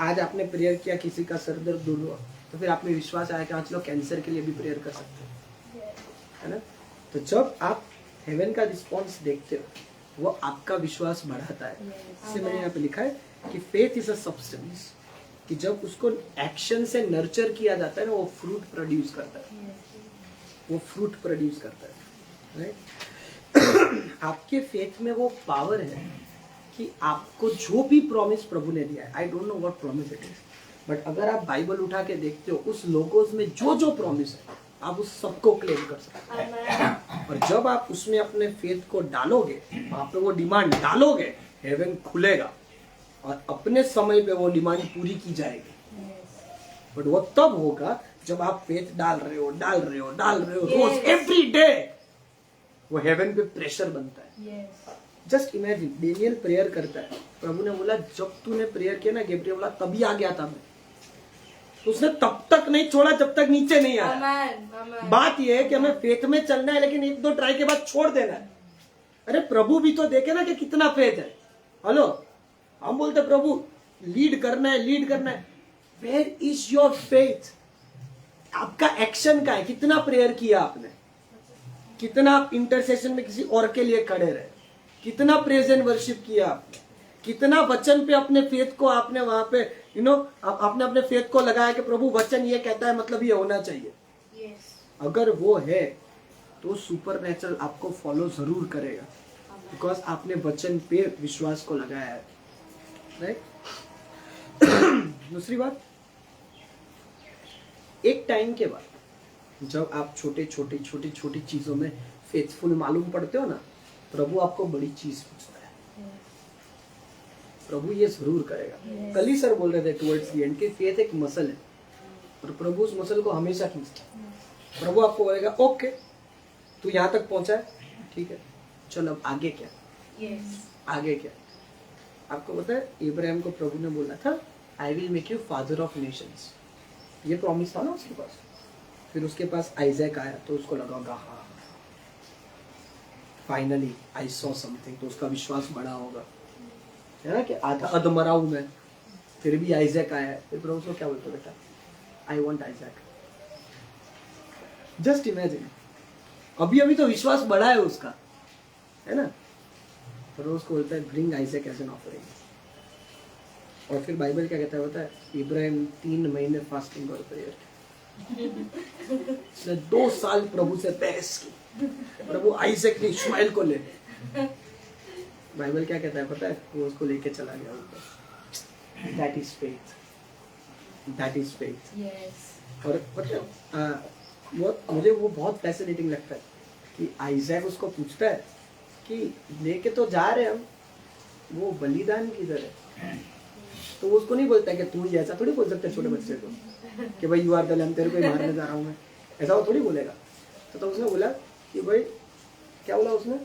आज आपने प्रेयर किया, किसी का सर दर्द दूर हुआ, तो फिर आप में विश्वास आया कि हाँ चलो कैंसर के लिए भी प्रेयर कर सकते हैं, है ना? तो जब आप हेवन का रिस्पॉन्स देखते हो वो आपका विश्वास बढ़ाता है। इससे मैंने यहाँ पे लिखा है कि फेथ इज अ सब्सटेंस, कि जब उसको एक्शन से नर्चर किया जाता है ना, वो फ्रूट प्रोड्यूस करता है, वो फ्रूट प्रोड्यूस करता है, राइट? आपके फेथ में वो पावर है कि आपको जो भी प्रॉमिस प्रभु ने दिया है, I don't know what promise it is, but अगर आप बाइबल उठा के देखते हो, उस लोगोस में जो जो प्रॉमिस है आप उस सबको क्लेम कर सकते हैं। और जब आप उसमें अपने फेथ को डालोगे, वहां पे वो डिमांड डालोगे, हेवन खुलेगा और अपने समय पे वो डिमांड पूरी की जाएगी। बट वो तब होगा जब आप फेथ डाल रहे हो रोज, एवरी डे, वो हेवन पे प्रेशर बनता है। जस्ट इमेजिन, डेनियल प्रेयर करता है, प्रभु ने बोला जब तूने प्रेयर किया ना गैब्रियल, बोला तभी आ गया था मैं, तो उसने तब तक नहीं छोड़ा जब तक नीचे नहीं आया। Amen. बात यह है कि हमें फेथ में चलना है, लेकिन एक दो ट्राई के बाद छोड़ देना है। अरे प्रभु भी तो देखे ना कि कितना फेथ है। हेलो, हम बोलते प्रभु लीड करना है। Where is your faith? आपका एक्शन का है, कितना प्रेयर किया आपने, कितना आप इंटरसेशन में किसी और के लिए खड़े रहे, कितना प्रेज एंड वर्शिप किया आपने, कितना वचन पे अपने फेथ को आपने वहां पे आपने अपने फेथ को लगाया कि प्रभु वचन ये कहता है मतलब ये होना चाहिए। Yes. अगर वो है तो सुपर नेचुरल आपको फॉलो जरूर करेगा, बिकॉज आपने वचन पे विश्वास को लगाया है, राइट? दूसरी बात, एक टाइम के बाद जब आप छोटी चीजों में फेथफुल मालूम पड़ते हो ना, प्रभु आपको बड़ी चीज पूछता है। प्रभु ये जरूर करेगा। कल ही सर बोल रहे थे टुवर्ड्स द एंड कि फेथ एक मसल है और प्रभु उस मसल को हमेशा खींचता है। प्रभु आपको बोलेगा ओके तू यहाँ तक पहुंचा है, ठीक है, चल अब आगे क्या? Yes. आगे क्या? आपको पता है इब्राहिम को प्रभु ने बोला था I will make you father of Nations, ये प्रॉमिस था ना उसके पास। फिर उसके पास आइजैक आया तो उसको लगा हाँ फाइनली आई सॉ समथिंग, तो उसका विश्वास बढ़ा होगा, है ना, कि आधा अधमरा हूं मैं, फिर भी आइजैक आया है। फिर प्रभु उसको क्या बोलते बेटा, I want Isaac. Just imagine, अभी तो विश्वास बढ़ा है उसका, है ना। फिर उसको बोलता है bring Isaac as an offering. और फिर बाइबल क्या कहता है पता है, इब्राहिम 3 महीने फास्टिंग और प्रेयर, उसने 2 साल प्रभु से बहस की, प्रभु आइजैक ने इस्माइल को ले, बाइबल क्या कहता है पता है? वो उसको लेके चला गया ऊपर। That is faith, that is faith. Yes. और मतलब मुझे वो बहुत फैसिनेटिंग लगता है कि आइजैक उसको पूछता है कि लेके तो जा रहे हम, वो बलिदान किधर है? तो वो उसको नहीं बोलता है कि तू ही, ऐसा थोड़ी बोल सकते छोटे बच्चे को कि भाई यू आर द लैम्ब, तेरे को ही मारने जा रहा हूँ मैं, ऐसा वो थोड़ी बोलेगा। तो उसने बोला कि भाई, क्या बोला उसने?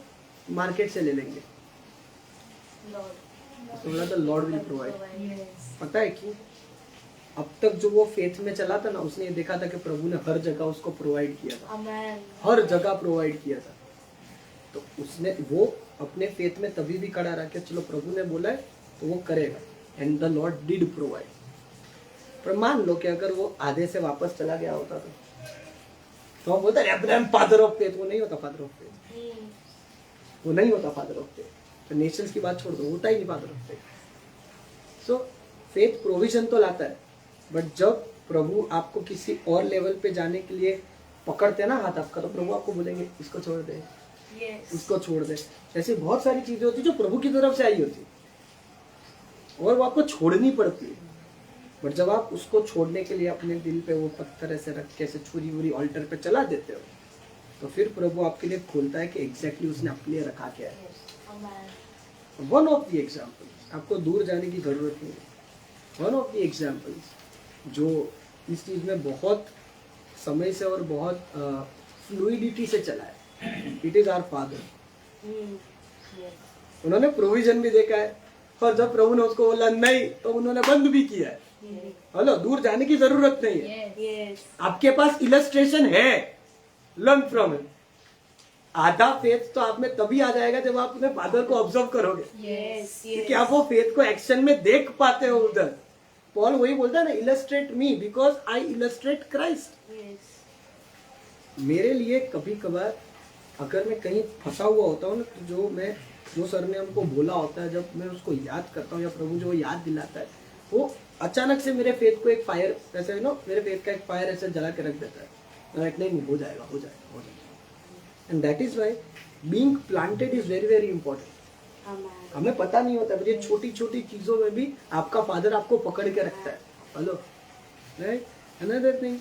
मार्केट से ले लेंगे। Lord. तो बोला the Lord will provide. Yes. पता है कि अब तक जो वो फेथ में चला था ना, उसने ये देखा था कि प्रभु ने हर जगह उसको प्रोवाइड किया था, Amen. हर जगह प्रोवाइड किया था। तो उसने वो अपने फेथ में तभी भी खड़ा रहा कि चलो प्रभु ने बोला है तो वो करेगा, and the Lord did provide. पर मान लो कि अगर वो आधे से वापस चला गया होता तो हम बोलते अब्राहम फादर ऑफ फेथ। वो नहीं होता फादर ऑफ फेथ, Hmm. वो नहीं होता फादर ऑफ फेथ। तो नेशंस की बात छोड़ दो, होता ही नहीं father of faith. So faith provision तो लाता है, बट जब प्रभु आपको किसी और लेवल पे जाने के लिए पकड़ते हैं ना हाथ आपका, तो प्रभु आपको बोलेंगे इसको छोड़ दे, Yes. उसको छोड़ दे। ऐसी बहुत सारी चीजें होती जो प्रभु की तरफ से आई होती और वो आपको छोड़नी पड़ती है। बट जब आप उसको छोड़ने के लिए अपने दिल पे वो पत्थर ऐसे रख के ऐसे छुरी वुरी ऑल्टर पे चला देते हो, तो फिर प्रभु आपके लिए खोलता है कि एग्जैक्टली उसने अपने लिए रखा क्या है। Amen. One of the examples, आपको दूर जाने की जरूरत नहीं है। वन ऑफ द एग्जाम्पल्स जो इस चीज में बहुत समय से और बहुत फ्लूइडिटी से चला है, it is our father. Hmm. Yes. उन्होंने प्रोविजन भी देखा है, और जब प्रभु ने उसको बोला नहीं तो उन्होंने बंद भी किया है। Yes. हेलो, दूर जाने की जरूरत नहीं है, Yes. Yes. आपके पास इलस्ट्रेशन है, लर्न फ्रॉम हिम। आधा फेथ तो आप में तभी आ जाएगा जब आप अपने फादर को ऑब्जर्व करोगे, Yes. क्योंकि Yes. आप वो फेथ को एक्शन में देख पाते हो उधर। पॉल वही बोलता है ना, illustrate me because I illustrate Christ. Yes. मेरे लिए कभी कभार अगर मैं कहीं फंसा हुआ होता हूँ ना, तो जो सर ने हमको बोला होता है, जब मैं उसको याद करता हूँ या प्रभु जो याद दिलाता है, वो अचानक से मेरे फेथ को एक फायर ऐसे मेरे फेथ का एक फायर ऐसे जला के रख देता है। नहीं, हो जाएगा, हो जाएगा, हो जाएगा। And that is why being planted is very very important. Amen. हमें पता नहीं होता, ये छोटी छोटी चीजों में भी आपका फादर आपको पकड़ के रखता है। Hello, right? Another thing,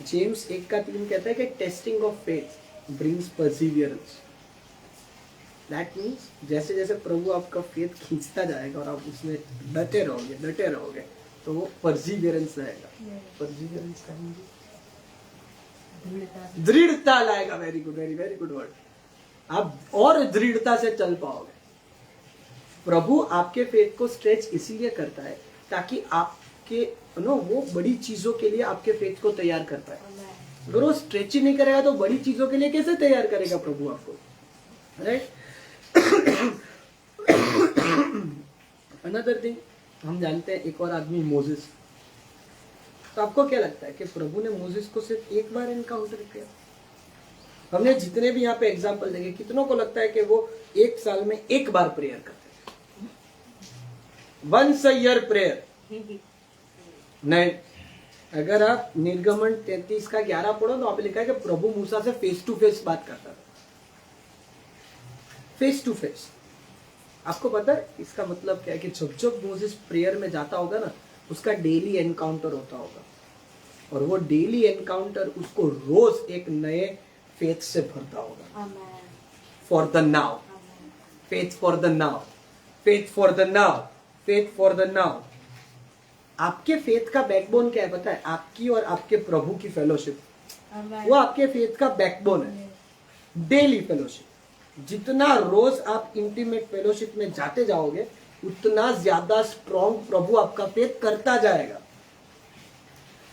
James 1:3 कहता है कि testing of faith brings Perseverance. That means जैसे जैसे प्रभु आपका फेथ खींचता जाएगा और आप उसमें डटे रहोगे, तो वो परसिवियरेंस रहेगा। परसिवियरेंस का हिंदी दृढ़ता. दृढ़ता लाएगा। Very good, very very good word. आप और दृढ़ता से चल पाओगे। प्रभु आपके फेथ को स्ट्रेच इसीलिए करता है ताकि आपके वो बड़ी चीजों के लिए आपके फेथ को तैयार करता है। Amen. अगर वो स्ट्रेच ही नहीं करेगा तो बड़ी चीजों के लिए कैसे तैयार करेगा प्रभु आपको, राइट? अनदर थिंग, हम जानते हैं एक और आदमी मोसेस। तो आपको क्या लगता है कि प्रभु ने मोसेस को सिर्फ एक बार एनकाउंटर किया? हमने जितने भी यहाँ पे एग्जाम्पल देखे, कितनों को लगता है कि वो एक साल में एक बार प्रेयर करते थे? Once a year prayer? नहीं। अगर आप निर्गमन 33:11 पढ़ो तो आप लिखा है कि प्रभु मूसा से फेस टू फेस बात करता था। Face to face. आपको पता है इसका मतलब क्या है? कि जब जब मोसेस प्रेयर में जाता होगा ना, उसका डेली एनकाउंटर होता होगा, और वो डेली एनकाउंटर उसको रोज एक नए फेथ से भरता होगा। Amen. For the now, Amen. Faith for the now, faith for the now, faith for the now. आपके फेथ का बैकबोन क्या है पता है? आपकी और आपके प्रभु की फेलोशिप। Amen. वो आपके फेथ का बैकबोन है। Daily fellowship. जितना रोज आप इंटीमेट फेलोशिप में जाते जाओगे, उतना ज्यादा स्ट्रॉन्ग प्रभु आपका फेथ करता जाएगा।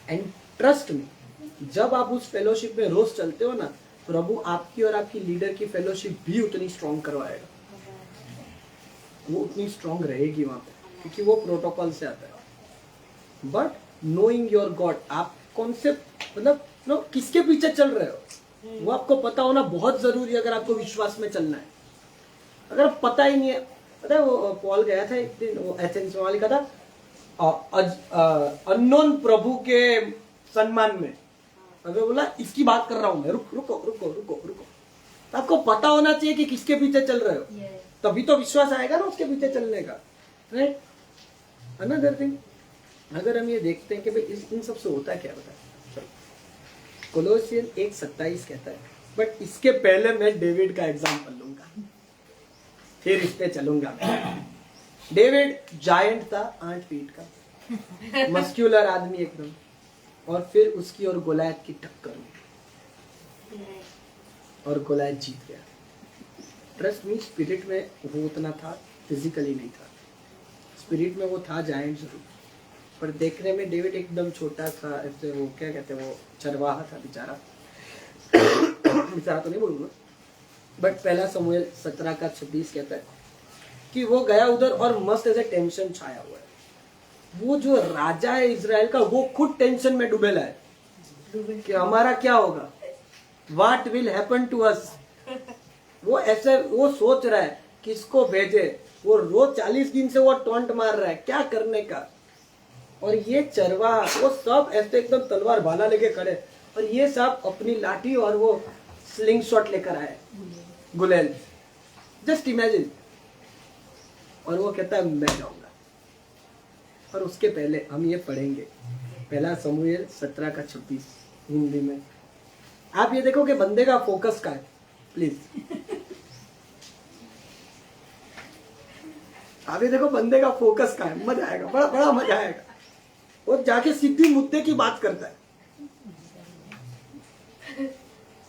एंड ट्रस्ट में, जब आप उस फेलोशिप में रोज चलते हो ना, प्रभु आपकी और आपकी लीडर की फेलोशिप भी उतनी स्ट्रॉन्ग करवाएगा। वो उतनी स्ट्रॉन्ग रहेगी वहां पे, क्योंकि वो प्रोटोकॉल से आता है। बट नोइंग योर गॉड, आप कौन से मतलब किसके पीछे चल रहे हो, वो आपको पता होना बहुत जरूरी है अगर आपको विश्वास में चलना है। अगर पता ही नहीं है, पता है वो पॉल गया था एक दिन, वो एथेंस में लिखा था अननोन प्रभु के सम्मान में। अगर बोला इसकी बात कर रहा हूं मैं, रुको रुको रुको रुको रुको, तो आपको पता होना चाहिए कि किसके पीछे चल रहे हो। Yes. तभी तो विश्वास आएगा ना उसके पीछे चलने का, राइट। अनदर थिंग, अगर हम ये देखते हैं कि भाई इन सब से होता क्या बताए, चलो कोलोसियन 1:27 कहता है, बट इसके पहले मैं डेविड का एग्जाम्पल लूंगा, फिर इस पे चलूंगा मैं। डेविड जायंट था, 8 फीट का, मस्क्यूलर आदमी एकदम, और फिर उसकी और गोलायत की टक्कर हुई और गोलायत जीत गया। ट्रस्ट मी, स्पिरिट में वो उतना था, फिजिकली नहीं था। स्पिरिट में वो था जायंट जरूर, पर देखने में डेविड एकदम छोटा सा, ऐसे वो क्या कहते हैं, वो चरवाहा था बेचारा। बेचारा तो नहीं बोलूंगा, बट पहला समूएल 17:26 कहता है कि वो गया उधर और मस्त ऐसे टेंशन छाया हुआ है। वो जो राजा है इजराइल का, वो खुद टेंशन में डूबेला है कि हमारा क्या होगा, what will happen to us. वो ऐसे वो सोच रहा है किसको भेजे, वो रोज 40 दिन से वो टॉन्ट मार रहा है क्या करने का। और ये चरवाहा वो सब ऐसे एकदम तलवार भाला लेके खड़े, और ये सब अपनी लाठी और वो स्लिंग शॉट लेकर आए, गुलेल, जस्ट इमेजिन। और वो कहता है मैं जाऊंगा। और उसके पहले हम ये पढ़ेंगे पहला समूएल 17:26 हिंदी में। आप ये देखो कि बंदे का फोकस का है, प्लीज। आप ये देखो बंदे का फोकस का है, मजा आएगा, बड़ा बड़ा मजा आएगा। वो जाके सीधी मुद्दे की बात करता है,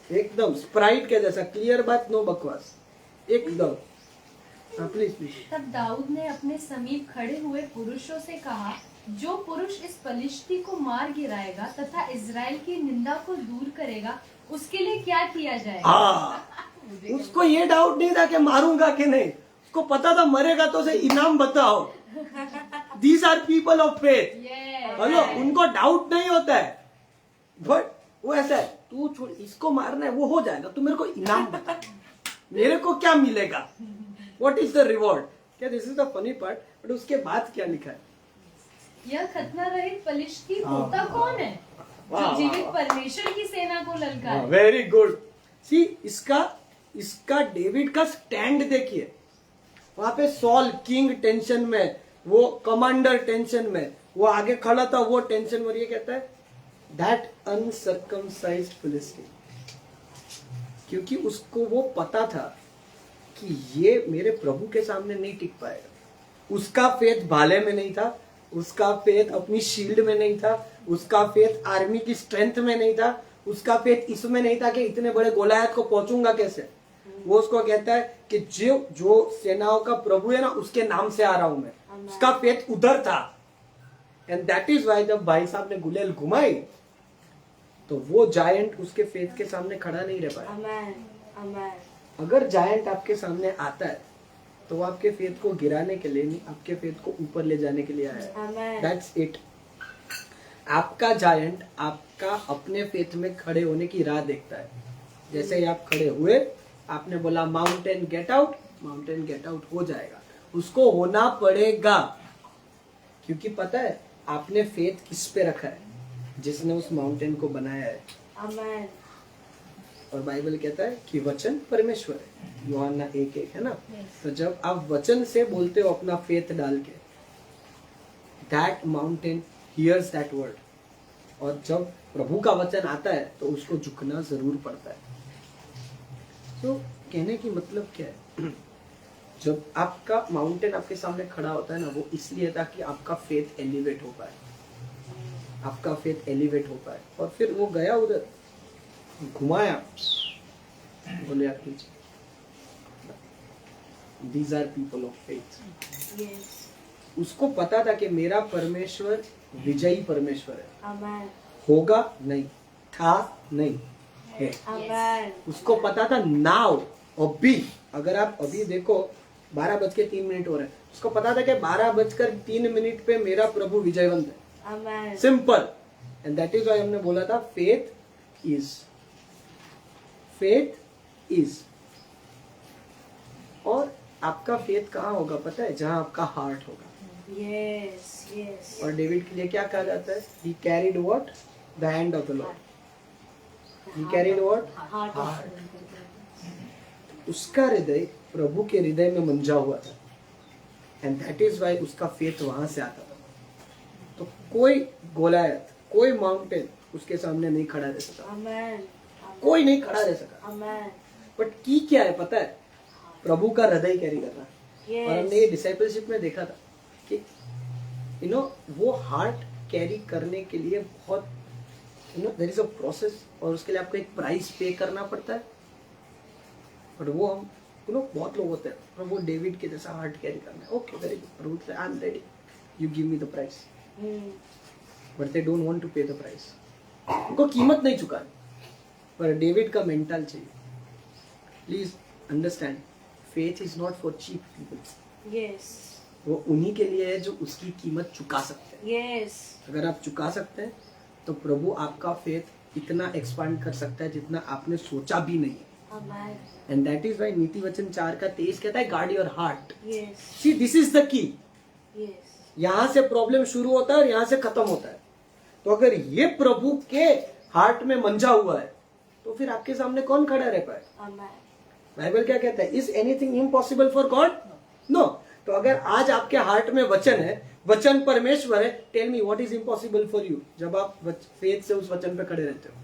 एकदम स्प्राइट के जैसा, क्लियर बात, नो बकवास, एकदम। हाँ प्लीज प्लीज। तब दाऊद ने अपने समीप खड़े हुए पुरुषों से कहा, जो पुरुष इस पलिश्ती को मार गिराएगा तथा इज़राइल की निंदा को दूर करेगा, उसके लिए क्या किया जाएगा? हाँ, उसको ये डाउट नहीं था कि मारूंगा कि नहीं, उसको पता था मरेगा तो से इनाम बताओ। These are people of faith. Hello, उनको डाउट नहीं होता है, बट वो ऐसा है, तू छोड़, इसको मारना है, वो हो जाएगा, तू मेरे को इनाम बता, मेरे को क्या मिलेगा, व्हाट इज द रिवॉर्ड। क्या this is the funny part, but उसके बाद क्या लिखा है, यह खतना रहित पलिश्ती होता कौन है जो जीवित परमेश्वर की सेना को ललकारे? Very good. सी, इसका डेविड का स्टैंड देखिए। वहां पे सॉल किंग टेंशन में, वो कमांडर टेंशन में, वो आगे खड़ा था, वो टेंशन में। ये कहता है दैट अनसर्कमसाइज्ड फिलिस्टीन, क्योंकि उसको वो पता था कि ये मेरे प्रभु के सामने नहीं टिक पाएगा। उसका फेथ भाले में नहीं था, उसका फेथ अपनी शील्ड में नहीं था, उसका फेथ आर्मी की स्ट्रेंथ में नहीं था, उसका फेथ इसमें नहीं था कि इतने बड़े गोलायत को पहुंचूंगा कैसे। वो उसको कहता है कि जो सेनाओं का प्रभु है ना, उसके नाम से आ रहा हूं मैं, उसका फेथ उधर था। एंड दैट इज वाई जब भाई साहब ने गुलेल घुमाई तो वो जायंट उसके फेथ के सामने खड़ा नहीं रह पाया। Amen. Amen. अगर जायंट आपके सामने आता है तो वो आपके फेथ को गिराने के लिए नहीं, आपके फेथ को ऊपर ले जाने के लिए आया है। Amen. That's it. आपका जायंट आपका अपने फेथ में खड़े होने की राह देखता है। जैसे ही आप खड़े हुए, आपने बोला mountain get out, mountain get out हो जाएगा। उसको होना पड़ेगा, क्योंकि पता है आपने फेथ किस पे रखा है, जिसने उस माउंटेन को बनाया है। Amen. और बाइबल कहता है कि वचन परमेश्वर है, यूहन्ना 1:1 है ना। तो जब आप वचन से बोलते हो अपना फेथ डाल के, that mountain hears that word. और जब प्रभु का वचन आता है तो उसको झुकना जरूर पड़ता है। तो कहने की मतलब क्या है, जब आपका माउंटेन आपके सामने खड़ा होता है ना, वो इसलिए ताकि आपका फेथ एलिवेट हो पाए, आपका फेथ एलिवेट हो पाए। और फिर वो गया उधर, घुमाया, बोले आप नीचे, these are people of faith. Yes. उसको पता था कि मेरा परमेश्वर विजयी परमेश्वर है। Amen. होगा नहीं, था नहीं है। Amen. उसको पता था नाउ, अभी, अगर आप अभी देखो 12:03 हो रहे हैं, उसको पता था कि 12:03 पे मेरा प्रभु विजयवंत है। Amen. Simple. And that is why हमने बोला था फेथ इज। और आपका फेथ कहाँ होगा पता है, जहां आपका हार्ट होगा। Yes. Yes. और डेविड के लिए क्या कहा जाता है, he carried what, the hand of the Lord, he carried what, Heart of उसका हृदय प्रभु के हृदय में मंजा हुआ था, एंड दैट इज वाई उसका फेथ वहां से आता था। तो कोई गोलायत, कोई माउंटेन उसके सामने नहीं खड़ा रह सका, Amen. कोई नहीं खड़ा रह सका। Amen. बट की क्या है पता है? प्रभु का हृदय कैरी करना। Yes. और हमने ये डिसाइपलशिप में देखा था कि यू नो वो हार्ट कैरी करने के लिए बहुत you know there is a process, और उसके लिए आपको एक प्राइस पे करना पड़ता है। बट वो हम यू नो बहुत लोग होते हैं, प्रभु डेविड के जैसा हार्ट कैरी करना है, ओके वेरी गुड, प्रभु से I am ready, you give me the price, but they don't want to pay the price. उनको कीमत नहीं चुकानी, पर डेविड का मेंटल चाहिए। Please understand, faith is not for cheap people. Yes. वो उन्हीं के लिए है जो उसकी कीमत चुका सकते हैं। Yes. अगर आप चुका सकते हैं तो प्रभु आपका फेथ इतना एक्सपांड कर सकता है जितना आपने सोचा भी नहीं। Amen. And that is why नीति वचन 4:23 कहता है guard your heart. Yes. See this is the key. Yes. यहाँ से प्रॉब्लम शुरू होता है और यहाँ से खत्म होता है। तो अगर ये प्रभु के हार्ट में मंजा हुआ है तो फिर आपके सामने कौन खड़ा रह पाए? Amen. बाइबल क्या कहता है? Is anything impossible for God? No. तो अगर आज आपके हार्ट में वचन है, वचन परमेश्वर है, tell me what is impossible for you? जब आप फेथ से उस वचन पे खड़े रहते हो,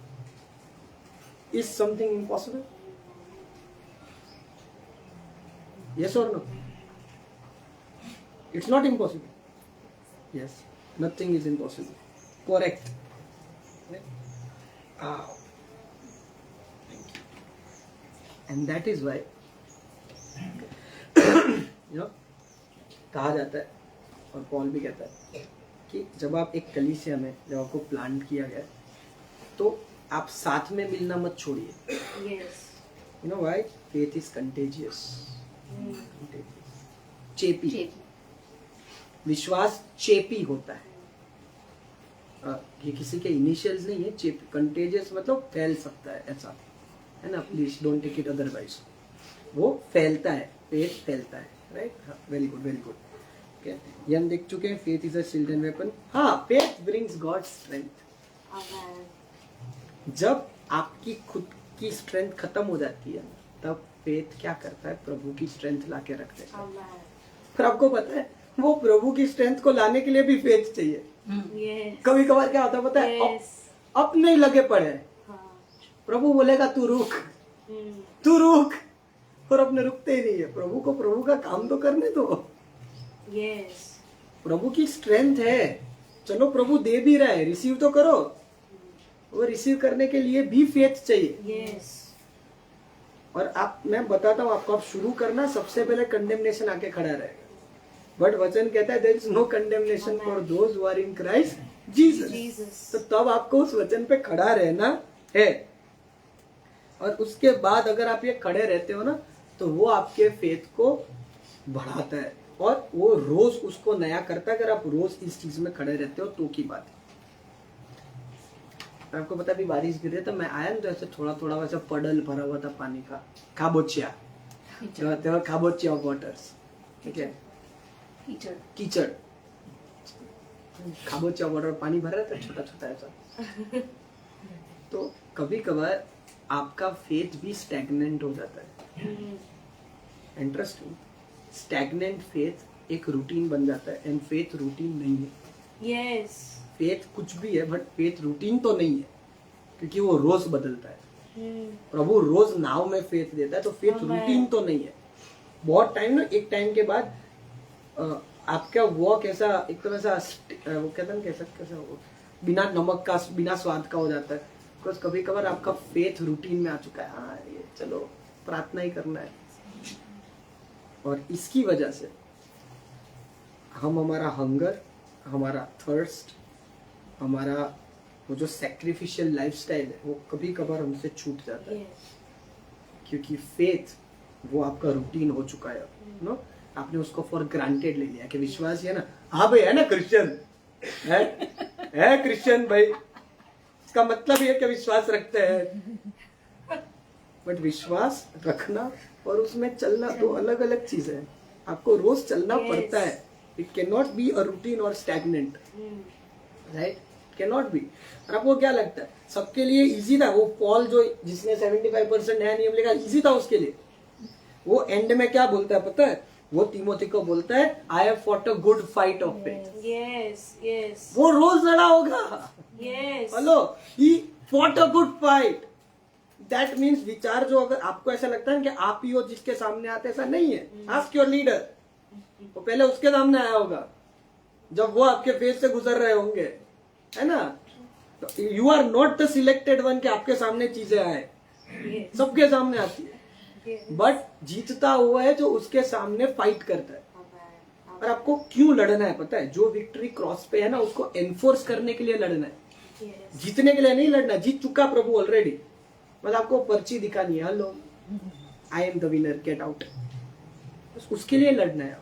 इज समथिंग इम्पॉसिबल? यस और no? It's not impossible. Yes, nothing is impossible. Correct. And that is why you know कहा जाता है, और पॉल भी कहता है कि जब आप एक कलीसिया में, जब आपको प्लांट किया गया तो आप साथ में मिलना मत छोड़िए। Yes. You know why? Faith is contagious. चेपी। विश्वास चेपी होता है। ये किसी के इनिशियल्स नहीं है। चेपी, कंटेजियस मतलब फैल सकता है, ऐसा है ना। Please don't take it otherwise. वो फैलता है, फेथ फैलता है, right? Very good, very good. Okay, ये हम देख चुके हैं। Faith is a shield and weapon. हाँ, faith brings God strength. Amen. जब आपकी खुद की स्ट्रेंथ खत्म हो जाती है तब फेथ क्या करता है? प्रभु की स्ट्रेंथ ला के रख देता है। Amen. फिर आपको पता है वो प्रभु की स्ट्रेंथ को लाने के लिए भी फेथ चाहिए। Yes. कभी कभार क्या होता है पता है? Yes. अपने ही लगे पड़े हैं। हाँ. प्रभु बोलेगा तू रुक, तू रुक, और अपने रुकते ही नहीं है। प्रभु को प्रभु का काम तो करने दो। Yes. प्रभु की स्ट्रेंथ है, चलो प्रभु दे भी रहा है, रिसीव तो करो। वो रिसीव करने के लिए भी फेथ चाहिए। Yes. और मैं बताता हूँ आपको, आप शुरू करना, सबसे पहले कंडेमनेशन आके खड़ा रहेगा। बट वचन कहता है there is no condemnation for those who are in Christ Jesus. तो तब आपको उस वचन पे खड़ा रहना है। और उसके बाद अगर आप ये खड़े रहते हो ना, तो वो आपके फेथ को बढ़ाता है और वो रोज उसको नया करता है। अगर आप रोज इस चीज में खड़े रहते हो तो की बात है। आपको पता है अभी बारिश गिर रही है, तो मैं आया ना तो ऐसे थोड़ा थोड़ा वैसे पडल भरा हुआ था पानी का, खाबोचिया, खाबोचिया वाटर्स, ठीक है, कीचड़, खाबोचिया वाटर पानी भर रहा था छोटा छोटा ऐसा। तो कभी कभार आपका फेथ भी स्टैग्नेंट हो जाता है। इंटरेस्टिंग, स्टैग्नेंट फेथ एक रूटीन बन जाता है, एंड फेथ रूटीन नहीं है। Yes. फेथ कुछ भी है बट फेथ रूटीन तो नहीं है, क्योंकि वो रोज बदलता है। प्रभु रोज नाव में फेथ देता है, तो फेथ रूटीन तो नहीं है। बहुत टाइम ना, एक टाइम के बाद आपका वॉक ऐसा एकदम ऐसा वो कहते हैं कैसा वो बिना नमक का, बिना स्वाद का हो जाता है। बिकॉज कभी कभार आपका फेथ रूटीन में आ चुका है। हाँ, ये चलो प्रार्थना ही करना है, और इसकी वजह से हम हमारा हंगर, हमारा थर्स्ट, हमारा वो जो सैक्रिफिशियल लाइफस्टाइल है वो कभी कभार हमसे छूट जाता है। Yes. क्योंकि फेथ वो आपका रूटीन हो चुका है। नो, आपने उसको फॉर ग्रांटेड ले लिया कि विश्वास है ना, हाँ भाई है ना, क्रिश्चियन है क्रिश्चियन भाई, इसका मतलब ये कि विश्वास रखते हैं। बट विश्वास रखना और उसमें चलना दो अलग अलग चीजें हैं। आपको रोज चलना पड़ता है। It can not be a routine और stagnant, right? Can not be. और आपको क्या लगता है सबके लिए इजी था? वो पॉल जो जिसने 75% नया नियम लिखा, इजी था उसके लिए? वो एंड में क्या बोलता है पता है? वो तिमोथी को बोलता है I have fought a good fight of faith. Yes, yes, वो रोज लड़ा होगा. yes. Hello, he fought a good fight. That means विचार जो, अगर आपको ऐसा लगता है कि आप ही हो जिसके सामने आते, ऐसा नहीं है. Ask your leader. वो पहले उसके सामने आया होगा जब वो आपके फेस से गुजर रहे होंगे, है ना? You are not the selected one कि आपके सामने चीजें आए. Yes, सबके सामने आती है. yes. बट जीतता हुआ है जो उसके सामने फाइट करता है. Amen. और आपको क्यों लड़ना है पता है? जो विक्ट्री क्रॉस पे है ना, उसको एनफोर्स करने के लिए लड़ना है. Yes. जीतने के लिए नहीं लड़ना. जीत चुका प्रभु ऑलरेडी. बस आपको पर्ची दिखानी है, hello I am the winner, get out. बस उसके लिए लड़ना है.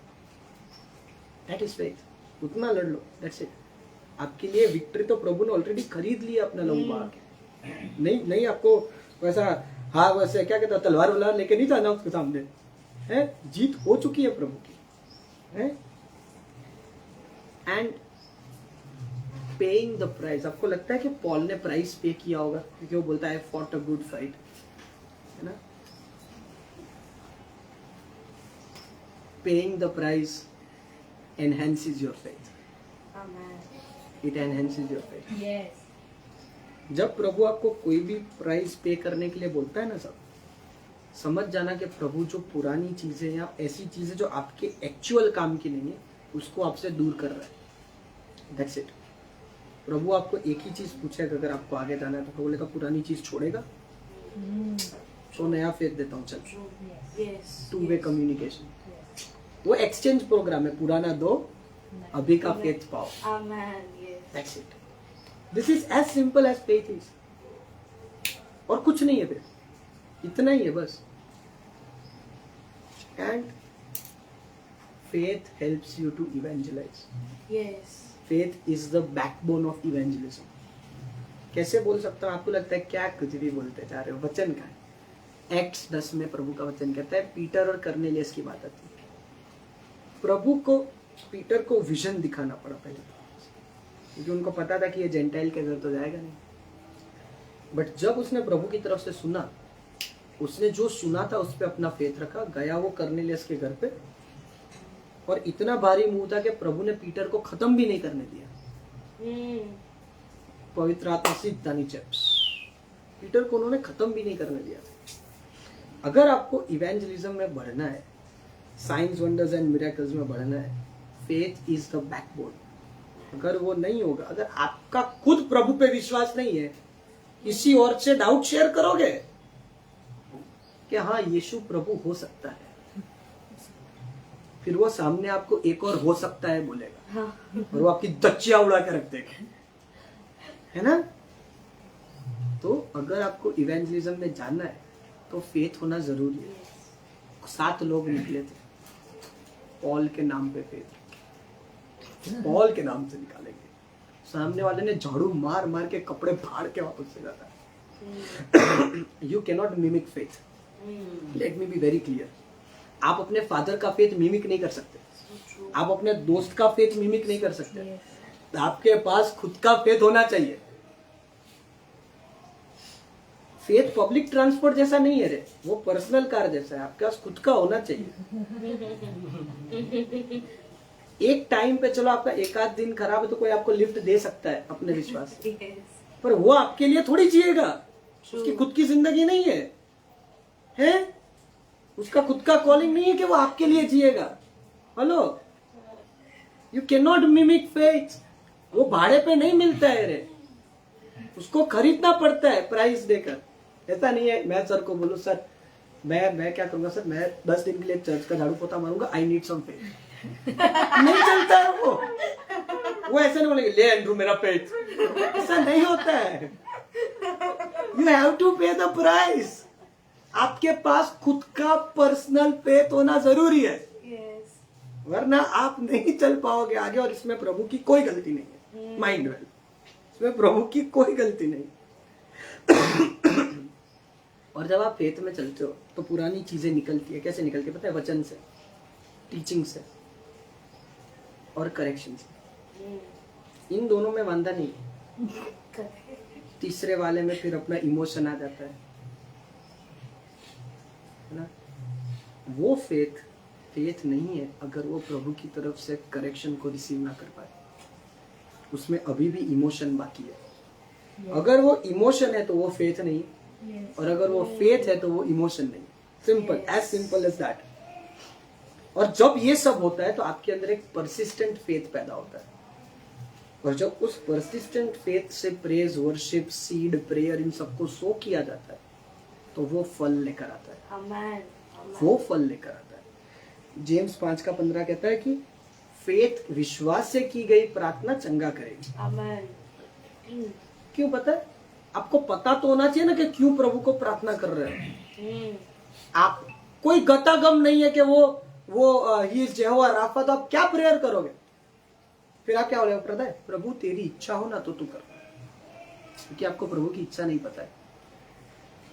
That is faith. उतना लड़ लो, दैट्स इट. आपके लिए विक्ट्री तो प्रभु ने ऑलरेडी खरीद लिया अपना लहू बहा के. नहीं नहीं, आपको वैसा, हाँ वैसे क्या कहता, तलवार वलवार लेके नहीं जाना उसके सामने है. जीत हो चुकी है प्रभु की है. And paying the price. आपको लगता है कि पॉल ने प्राइस पे किया होगा? क्योंकि वो बोलता है फॉट अ गुड फाइट, है ना? Paying the price enhances your faith. Amen. It enhances your faith. Yes. जब प्रभु आपको कोई भी प्राइस पे करने के लिए बोलता है ना, सब समझ जाना कि प्रभु जो पुरानी चीजें या ऐसी चीजें जो आपके एक्चुअल काम की नहीं है, उसको आपसे दूर कर रहा है. That's it. प्रभु आपको एक ही चीज पूछेगा अगर आपको आगे जाना है, तो प्रभु बोलेगा पुरानी चीज छोड़ेगा, सो नया फेथ देता हूँ, चल. Yes. Two way communication. वो एक्सचेंज प्रोग्राम है. पुराना दो, अभी का फेथ पाओ. Amen. Yes. That's it. This is as simple as faith is. और कुछ नहीं है फिर, इतना ही है बस. And faith helps you to evangelize. Yes. Faith is the backbone of evangelism. कैसे बोल सकता हूँ? आपको लगता है क्या कुछ भी बोलते जा रहे हो? वचन का है. एक्ट्स 10 में प्रभु का वचन कहता है, पीटर और कर्नेलियस की बात आती है. प्रभु को, पीटर को विजन दिखाना पड़ा पहले, क्योंकि उनको पता था कि ये जेंटाइल के घर तो जाएगा नहीं. बट जब उसने प्रभु की तरफ से सुना, उसने जो सुना था उस पर अपना फेथ रखा, गया वो कर्नेलियस के घर पे, और इतना भारी मुंह था कि प्रभु ने पीटर को खत्म भी नहीं करने दिया. पवित्र आत्मा सीधा था नीचे, पीटर को उन्होंने खत्म भी नहीं करने दिया. अगर आपको इवेंजलिज्म में बढ़ना है, साइंस वंडर्स एंड मिरेकल्स में बढ़ना है, फेथ इज द बैकबोन. अगर वो नहीं होगा, अगर आपका खुद प्रभु पे विश्वास नहीं है, किसी और से डाउट शेयर करोगे कि हाँ यीशु प्रभु हो सकता है, फिर वो सामने आपको एक और हो सकता है बोलेगा, और वो आपकी दच्चिया उड़ा के रख देगा, है ना? तो अगर आपको इवेंजलिज्म में जाना है तो फेथ होना जरूरी है. 7 लोग निकले थे पॉल के नाम पे फेथ. पॉल के नाम से निकालेंगे. सामने वाले ने झाड़ू मार मार के कपड़े फाड़ के वापस से जाता है. You can not mimic faith. Let me be very clear. आप अपने फादर का फेथ मिमिक नहीं कर सकते. आप अपने दोस्त का फेथ मिमिक नहीं कर सकते. आपके पास खुद का फेथ होना चाहिए. फेथ पब्लिक ट्रांसपोर्ट जैसा नहीं है रे, वो पर्सनल कार जैसा है. आपके पास खुद का होना चाहिए. एक टाइम पे चलो आपका एक आध दिन खराब है तो कोई आपको लिफ्ट दे सकता है अपने विश्वास से, पर वो आपके लिए थोड़ी जिएगा. उसकी खुद की जिंदगी नहीं है, है? उसका खुद का कॉलिंग नहीं है कि वो आपके लिए जिएगा. Hello, you can not mimic faith. वो भाड़े पे नहीं मिलता है रे, उसको खरीदना पड़ता है प्राइस देकर. ऐसा नहीं है मैं सर को बोलूं, सर मैं क्या करूंगा सर, मैं 10 दिन के लिए चर्च का झाड़ू पोता मारूंगा, आई नीड सम फेथ. नहीं चलता है वो ऐसा नहीं बोलेंगे ले एंड्रू मेरा फेथ. ऐसा नहीं होता है. You have to pay the price. आपके पास खुद का पर्सनल फेथ होना जरूरी है. Yes. वरना आप नहीं चल पाओगे आगे. और इसमें प्रभु की कोई गलती नहीं है. माइंड वेल, इसमें प्रभु की कोई गलती नहीं. और जब आप फेथ में चलते हो तो पुरानी चीजें निकलती है. कैसे निकलती है पता है? वचन से, टीचिंग से और करेक्शन से. इन दोनों में वांधा नहीं है. तीसरे वाले में फिर अपना इमोशन आ जाता है ना. वो फेथ नहीं है अगर वो प्रभु की तरफ से करेक्शन को रिसीव ना कर पाए। उसमें अभी भी इमोशन बाकी है। अगर वो इमोशन है तो वो फेथ नहीं, और अगर वो फेथ है तो वो इमोशन नहीं। Simple, as simple as that. और जब ये सब होता है तो आपके अंदर एक परसिस्टेंट फेथ पैदा होता है, और जब उस परसिस्टेंट फेथ से प्रेज, वर्शिप, सीड, प्रेयर इन सबको सो किया जाता है तो वो फल लेकर आता है। Amen. वो फल लेकर आता है। जेम्स 5:15 कहता है कि फेथ, विश्वास से की गई प्रार्थना चंगा करेगी। Amen. क्यों पता है? आपको पता तो होना चाहिए ना कि क्यों प्रभु को प्रार्थना कर रहे हो। आप कोई गतागम नहीं है कि वो ही इज यहोवा राफा, तो आप क्या प्रेयर करोगे? फिर आप क्या बोलेगे? पता है, प्रभु तेरी इच्छा हो ना तो तू कर, क्योंकि आपको प्रभु की इच्छा नहीं पता है।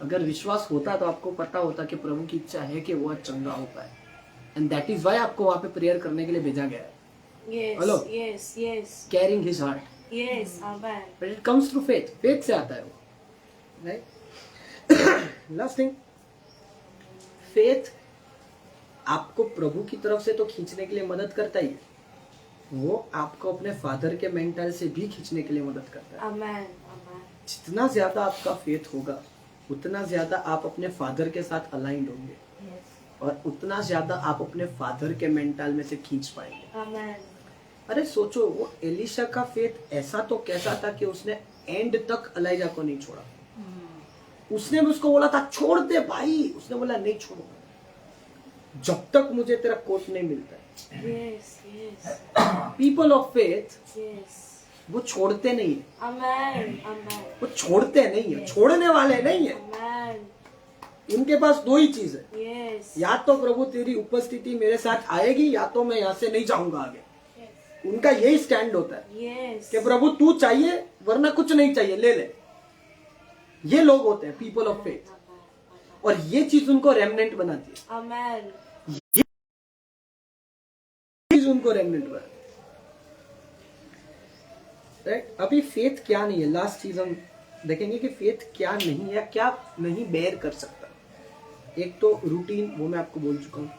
अगर विश्वास होता तो आपको पता होता कि प्रभु की इच्छा है कि वो चंगा हो पाए, एंड दैट इज व्हाई आपको वहां पे प्रेयर करने के लिए भेजा गया है। Yes. Hello? Yes. Yes. Carrying his heart, Yes. Amen. But it comes through faith. Faith से आता है वो, राइट? लास्ट थिंग, फेथ आपको प्रभु की तरफ से तो खींचने के लिए मदद करता ही है, वो आपको अपने फादर के मेंटल से भी खींचने के लिए मदद करता है। Amen. Amen. जितना ज्यादा आपका फेथ होगा उतना ज्यादा आप अपने फादर के साथ अलाइंड होंगे, और उतना ज्यादा आप अपने फादर के मेंटल में से खींच पाएंगे। Amen. अरे सोचो, वो एलिशा का फेथ ऐसा तो कैसा था कि उसने एंड तक एलिजा को नहीं छोड़ा। उसने भी उसको बोला था छोड़ दे भाई, उसने बोला नहीं छोड़ूंगा जब तक मुझे तेरा कोट नहीं मिलता है। Yes. Yes. People of faith Yes. वो छोड़ते नहीं है, Amen. Amen. वो छोड़ते नहीं है, छोड़ने वाले नहीं है। Amen. उनके पास दो ही चीज है, Yes. या तो प्रभु तेरी उपस्थिति मेरे साथ आएगी, या तो मैं यहाँ से नहीं जाऊंगा आगे। उनका यही स्टैंड होता है Yes. कि प्रभु तू चाहिए वरना कुछ नहीं चाहिए, ले ले। ये लोग होते हैं पीपल ऑफ फेथ, और ये चीज उनको रेमनेंट बनाती है। Amen. ये चीज उनको रेमनेंट बनाती है, राइट? अभी फेथ क्या नहीं है, लास्ट चीज हम देखेंगे कि फेथ क्या नहीं है, क्या नहीं बेयर कर सकता। एक तो रूटीन, वो मैं आपको बोल चुका हूँ।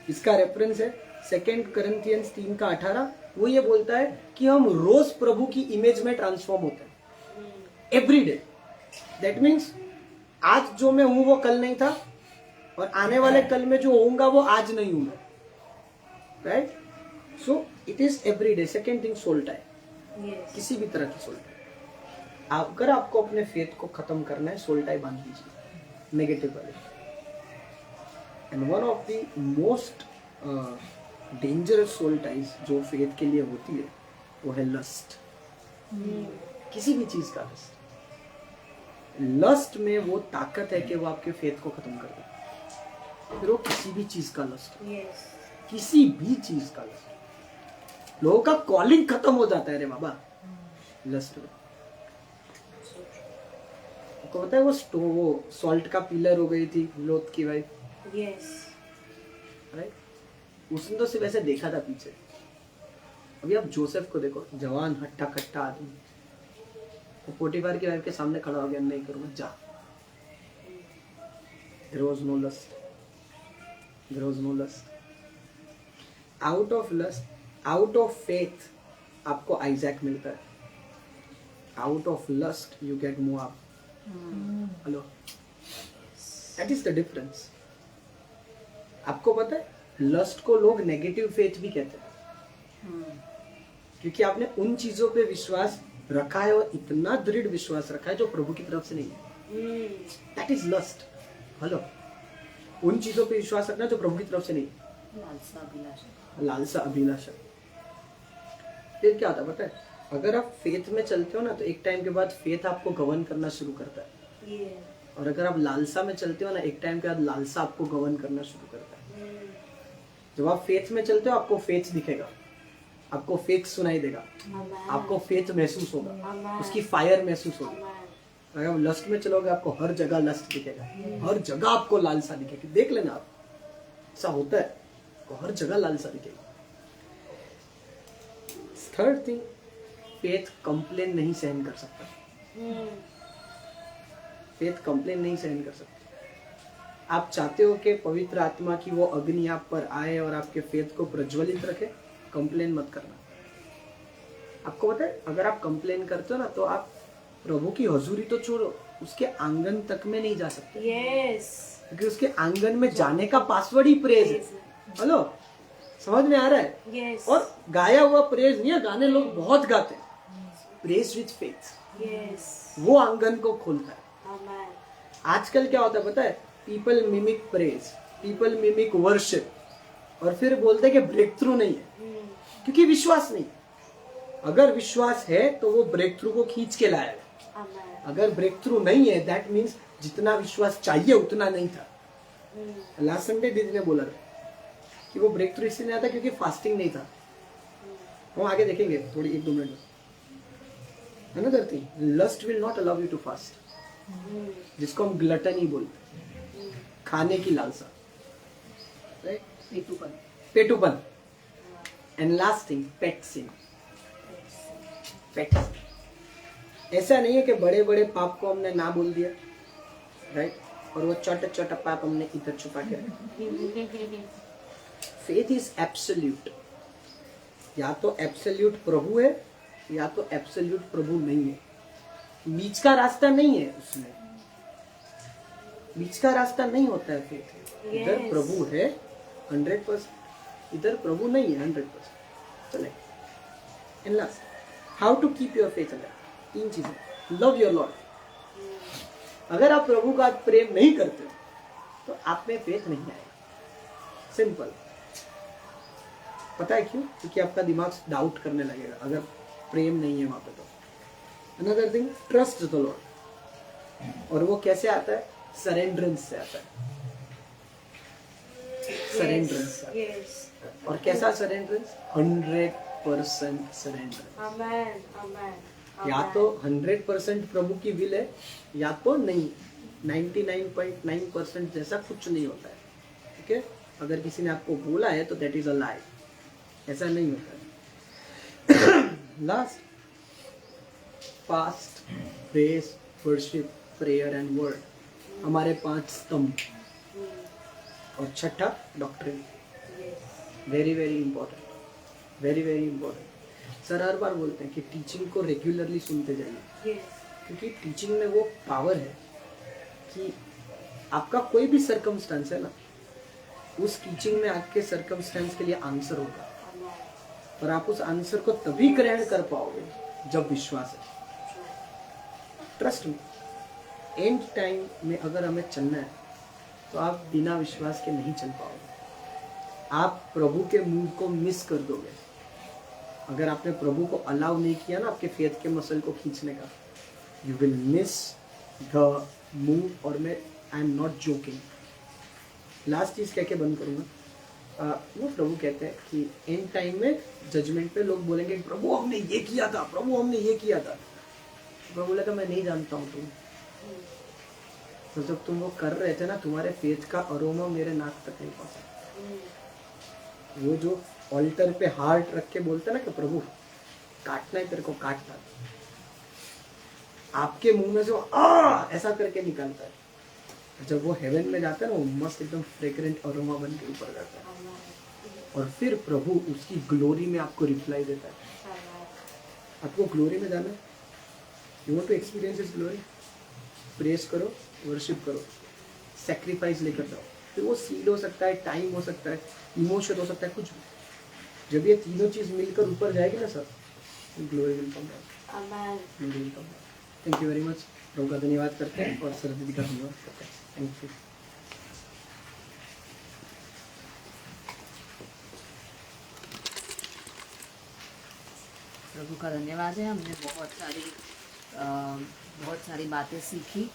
इसका रेफरेंस है 2 Corinthians 3:18। वो ये बोलता है कि हम रोज प्रभु की इमेज में ट्रांसफॉर्म होते हैं, एवरी डे। दैट मीन्स आज जो मैं हूं वो कल नहीं था, और आने वाले कल में जो होऊंगा वो आज नहीं हूं मैं, right? So it is every day. Second thing, soul time, Yes. किसी भी तरह की सोल टाइम। अगर आपको अपने फेथ को खत्म करना है, सोल टाइम बांध लीजिए नेगेटिव वाले। And one of the most dangerous soul ties जो फेथ के लिए होती है वो है लस्ट। किसी भी चीज का लस्ट। लस्ट में वो ताकत है कि वो आपके फेथ को खत्म कर दे। फिर वो किसी भी चीज का लस्ट, Yes. किसी भी चीज का लस्ट। लोगों का कॉलिंग खत्म हो जाता है रे बाबा लस्ट में। आपको पता है वो सॉल्ट का पिलर हो गई थी लोथ की वाइफ, Yes. राइट? उसने तो सिर्फ ऐसे देखा था पीछे। अभी आप जोसेफ को देखो, जवान हट्टा कट्टा आदमी, वो पोटीफार की वाइफ के सामने खड़ा हो गया, नहीं करूंगा, जा। There was no lust. There was no lust. Out of lust, out of faith, आपको आइजैक मिलता है। Out of lust, you get Moab. Hello. That is the difference. आपको पता है, लस्ट को लोग नेगेटिव फेथ भी कहते हैं, क्योंकि आपने उन चीजों पे विश्वास रखा है, और इतना दृढ़ विश्वास रखा है जो प्रभु की तरफ से नहीं है। That is lust. हेलो, उन चीजों पे विश्वास रखना जो प्रभु की तरफ से नहीं है। लालसा अभिलाषा। लालसा अभिलाषा। फिर क्या होता है पता है, अगर आप फेथ में चलते हो ना, तो एक टाइम के बाद फेथ आपको गवर्न करना शुरू करता है। Yeah. और अगर आप लालसा में चलते हो ना, एक टाइम के बाद लालसा आपको गवर्न करना शुरू करता है। जब आप फेथ में चलते हो, आपको फेथ दिखेगा, आपको फेथ सुनाई देगा, Amen. आपको फेथ महसूस होगा, Amen. उसकी फायर महसूस होगी। Amen. अगर आप लस्ट में चलोगे, आपको हर जगह लस्ट दिखेगा, हर जगह आपको लालसा दिखेगी। देख लेना आप, ऐसा होता है, आपको हर जगह लालसा दिखेगी। थर्ड थिंग, फेथ कंप्लेन नहीं सहन कर सकता। फेथ कंप्लेन नहीं सहन कर सकता। आप चाहते हो कि पवित्र आत्मा की वो अग्नि आप पर आए और आपके फेथ को प्रज्वलित रखे, कंप्लेन मत करना। आपको पता है, अगर आप कंप्लेन करते हो ना तो आप प्रभु की हजूरी तो छोड़ो, उसके आंगन तक में नहीं जा सकते। Yes. क्योंकि उसके आंगन में जाने का पासवर्ड ही प्रेज है। हेलो, समझ में आ रहा है? Yes. और गाया हुआ प्रेज नहीं है, गाने लोग बहुत गाते हैं, प्रेज विथ फेथ Yes. वो आंगन को खोलता है। Amen. आजकल क्या होता है पता है, people mimic praise, people mimic worship, और फिर बोलते हैं कि ब्रेक थ्रू नहीं है, क्योंकि विश्वास नहीं। अगर विश्वास है तो वो ब्रेक थ्रू को खींच के लाएगा। Amen. अगर ब्रेक थ्रू नहीं है, दैट मीन्स जितना विश्वास चाहिए उतना नहीं था। लास्ट संडे दीदी ने बोला था कि वो ब्रेक थ्रू इसलिए नहीं आता क्योंकि फास्टिंग नहीं था। वो आगे देखेंगे थोड़ी 1-2 मिनट में। Another thing, lust will not allow you to fast, जिसको हम ग्लटनी बोलते हैं, खाने की लालसा, राइट? पेटूपन। And last thing, pet sin. Pet, ऐसा नहीं है कि बड़े बड़े पाप को हमने ना बोल दिया, राइट, और वो छोटा छोटा पाप हमने इधर छुपा के रखा। फेथ इज एब्सोल्यूट, या तो एब्सोल्यूट प्रभु है या तो एब्सोल्यूट प्रभु नहीं है। बीच का रास्ता नहीं है उसमें, बीच का रास्ता नहीं होता है फेथ। इधर Yes. प्रभु है 100%, इधर प्रभु नहीं है 100%। चले, and last, how to keep your faith alive. 3 चीजें। Love your lord. अगर आप प्रभु का प्रेम नहीं करते हो तो आप में फेथ नहीं आएगा। सिंपल। पता है क्यों? क्योंकि आपका दिमाग डाउट करने लगेगा अगर प्रेम नहीं है वहां पे। तो another thing, trust the Lord. और वो कैसे आता है? सरेंडरेंस से आता है। सरेंडरेंस से आता है। Yes. और कैसा सरेंडरेंस? 100% सरेंडरेंस। Amen. Amen. या तो 100% प्रभु की विल है या तो नहीं। 99.9% जैसा कुछ नहीं होता है। ठीक है? अगर किसी ने आपको बोला है तो दैट इज अ लाई। ऐसा नहीं होता है। Last, fast, praise, worship, prayer and word, हमारे 5 स्तंभ। और छठा, doctrine. Very very important, very very important. Sir हर बार बोलते हैं कि टीचिंग को रेगुलरली सुनते जाइए, Yes. क्योंकि टीचिंग में वो पावर है कि आपका कोई भी सरकमस्टेंस है ना, उस टीचिंग में आपके सरकमस्टेंस के लिए आंसर होगा। और आप उस आंसर को तभी ग्रहण कर पाओगे जब विश्वास है। ट्रस्ट में एंड टाइम में अगर हमें चलना है तो आप बिना विश्वास के नहीं चल पाओगे। आप प्रभु के मूव को मिस कर दोगे अगर आपने प्रभु को अलाउ नहीं किया ना आपके फेथ के मसल को खींचने का। You will miss the move. और मैं I am not joking. Last चीज कह के बंद करूंगा। वो प्रभु कहते हैं कि एंड टाइम में जजमेंट पे लोग बोलेंगे प्रभु हमने ये किया था, प्रभु हमने ये किया था। प्रभु बोला था मैं नहीं जानता हूँ तुम। तो जब तुम वो कर रहे थे ना, तुम्हारे फेथ का अरोमा मेरे नाक तक नहीं पहुंचा। वो जो ऑल्टर पे हार्ट रख के बोलते ना कि प्रभु काटना है तेरे को, काटना, आपके मुंह में से ऐसा करके निकलता है। जब वो हेवन में जाता है ना, वो मस्त एकदम फ्रेग्रेंट अरोमा बन के ऊपर जाता है। और फिर प्रभु उसकी ग्लोरी में आपको रिप्लाई देता है। आपको ग्लोरी में जाना है, you want to experience his glory, press करो, वर्शिप करो, सैक्रिफाइस लेकर जाओ। फिर वो सीड हो सकता है, टाइम हो सकता है, इमोशन हो सकता है, कुछ भी। जब ये तीनों चीज मिलकर ऊपर जाएगी ना sir, glory will come down. Thank you very much. प्रभु का धन्यवाद करते हैं और सर दीदी का धन्यवाद करते हैं। Thank you. प्रभु का धन्यवाद है। हमने बहुत सारी बातें सीखी।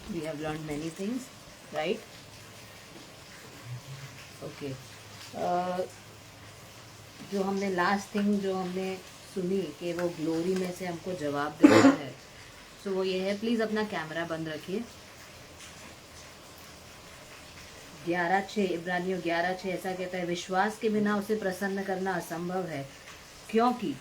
We have learn many things, right? Okay, जो हमने लास्ट थिंग जो हमने सुनी कि वो ग्लोरी में से हमको जवाब देता है, सो वो ये है, प्लीज़ अपना कैमरा बंद रखिए। 11:6 इब्रानियों 11:6 ऐसा कहता है, विश्वास के बिना उसे प्रसन्न करना असंभव है, क्योंकि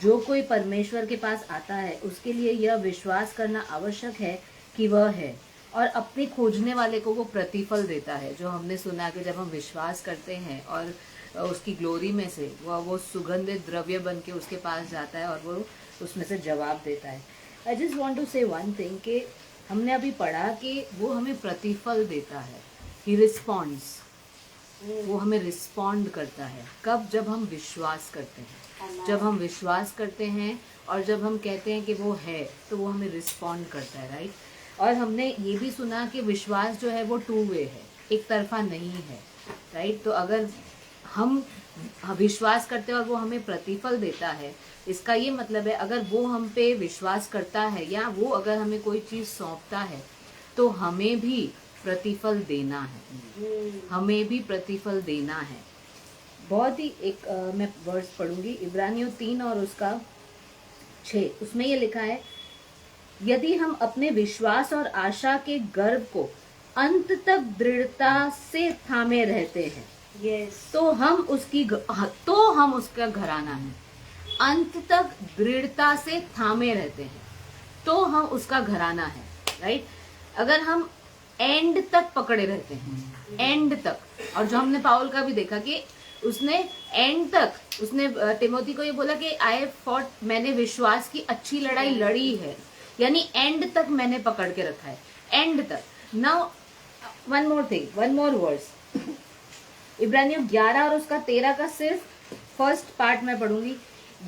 जो कोई परमेश्वर के पास आता है उसके लिए यह विश्वास करना आवश्यक है कि वह है और अपने खोजने वाले को वो प्रतिफल देता है। जो हमने सुना कि जब हम विश्वास करते हैं और उसकी ग्लोरी में से वो सुगंधित द्रव्य बन के उसके पास जाता है और वो उसमें से जवाब देता है। आई जस्ट वॉन्ट टू से वन थिंग कि हमने अभी पढ़ा कि वो हमें प्रतिफल देता है, ही रिस्पॉन्ड्स, वो हमें रिस्पॉन्ड करता है। कब? जब हम विश्वास करते हैं। जब हम विश्वास करते हैं और जब हम कहते हैं कि वो है, तो वो हमें रिस्पॉन्ड करता है, राइट। और हमने ये भी सुना कि विश्वास जो है वो टू वे है, एक तरफा नहीं है, राइट। तो अगर हम विश्वास करते हैं और वो हमें प्रतिफल देता है, इसका ये मतलब है अगर वो हम पे विश्वास करता है या वो अगर हमें कोई चीज़ सौंपता है तो हमें भी प्रतिफल देना है, हमें भी प्रतिफल देना है। बहुत ही एक मैं वर्स पढ़ूंगी, इब्रानियों 3 और उसका 6, उसमें ये लिखा है, यदि हम अपने विश्वास और आशा के गर्व को अंत तक दृढ़ता से थामे रहते हैं, तो हम उसका घराना है। अंत तक दृढ़ता से थामे रहते हैं तो हम उसका घराना है, राइट। अगर हम एंड तक पकड़े रहते हैं, एंड तक, और जो हमने पाउल का भी देखा कि उसने एंड तक, उसने तिमोथी को ये बोला कि आई फॉट, मैंने विश्वास की अच्छी लड़ाई लड़ी है, यानी एंड तक मैंने पकड़ के रखा है, एंड तक। Now one more thing, one more verse, इब्रानियों 11 और उसका 13 का सिर्फ फर्स्ट पार्ट में पढ़ूंगी।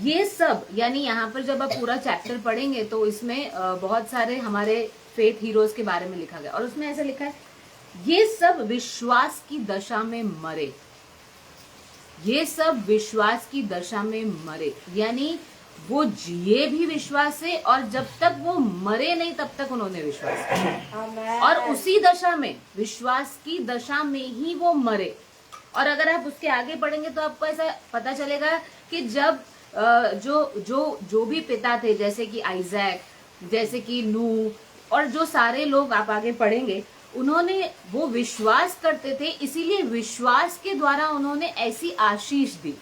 ये सब, यानी यहाँ पर जब आप पूरा चैप्टर पढ़ेंगे तो इसमें बहुत सारे हमारे फेथ हीरोज के बारे में लिखा गया और उसमें ऐसा लिखा है, ये सब विश्वास की दशा में मरे, ये सब विश्वास की दशा में मरे, यानी वो जिए भी विश्वास से और जब तक वो मरे नहीं तब तक उन्होंने विश्वास किया, और उसी दशा में, विश्वास की दशा में ही वो मरे। और अगर आप उसके आगे पढ़ेंगे तो आपको ऐसा पता चलेगा कि जब जो भी पिता थे, जैसे कि आइजैक, जैसे कि नूह और जो सारे लोग आप आगे पढ़ेंगे, उन्होंने वो विश्वास करते थे, इसीलिए विश्वास के द्वारा उन्होंने ऐसी आशीष दी,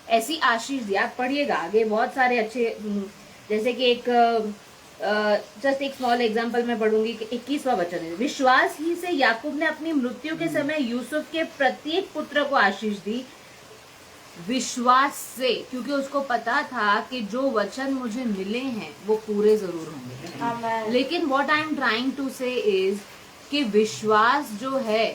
ऐसी आशीष दी। आप पढ़िएगा आगे बहुत सारे अच्छे, जैसे कि एक जस्ट एक स्मॉल एग्जांपल मैं पढ़ूंगी कि 21वां वचन है, विश्वास ही से याकूब ने अपनी मृत्यु के समय यूसुफ के प्रत्येक पुत्र को आशीष दी, विश्वास से, क्योंकि उसको पता था कि जो वचन मुझे मिले हैं वो पूरे जरूर होंगे। लेकिन what I am trying to say is कि विश्वास जो है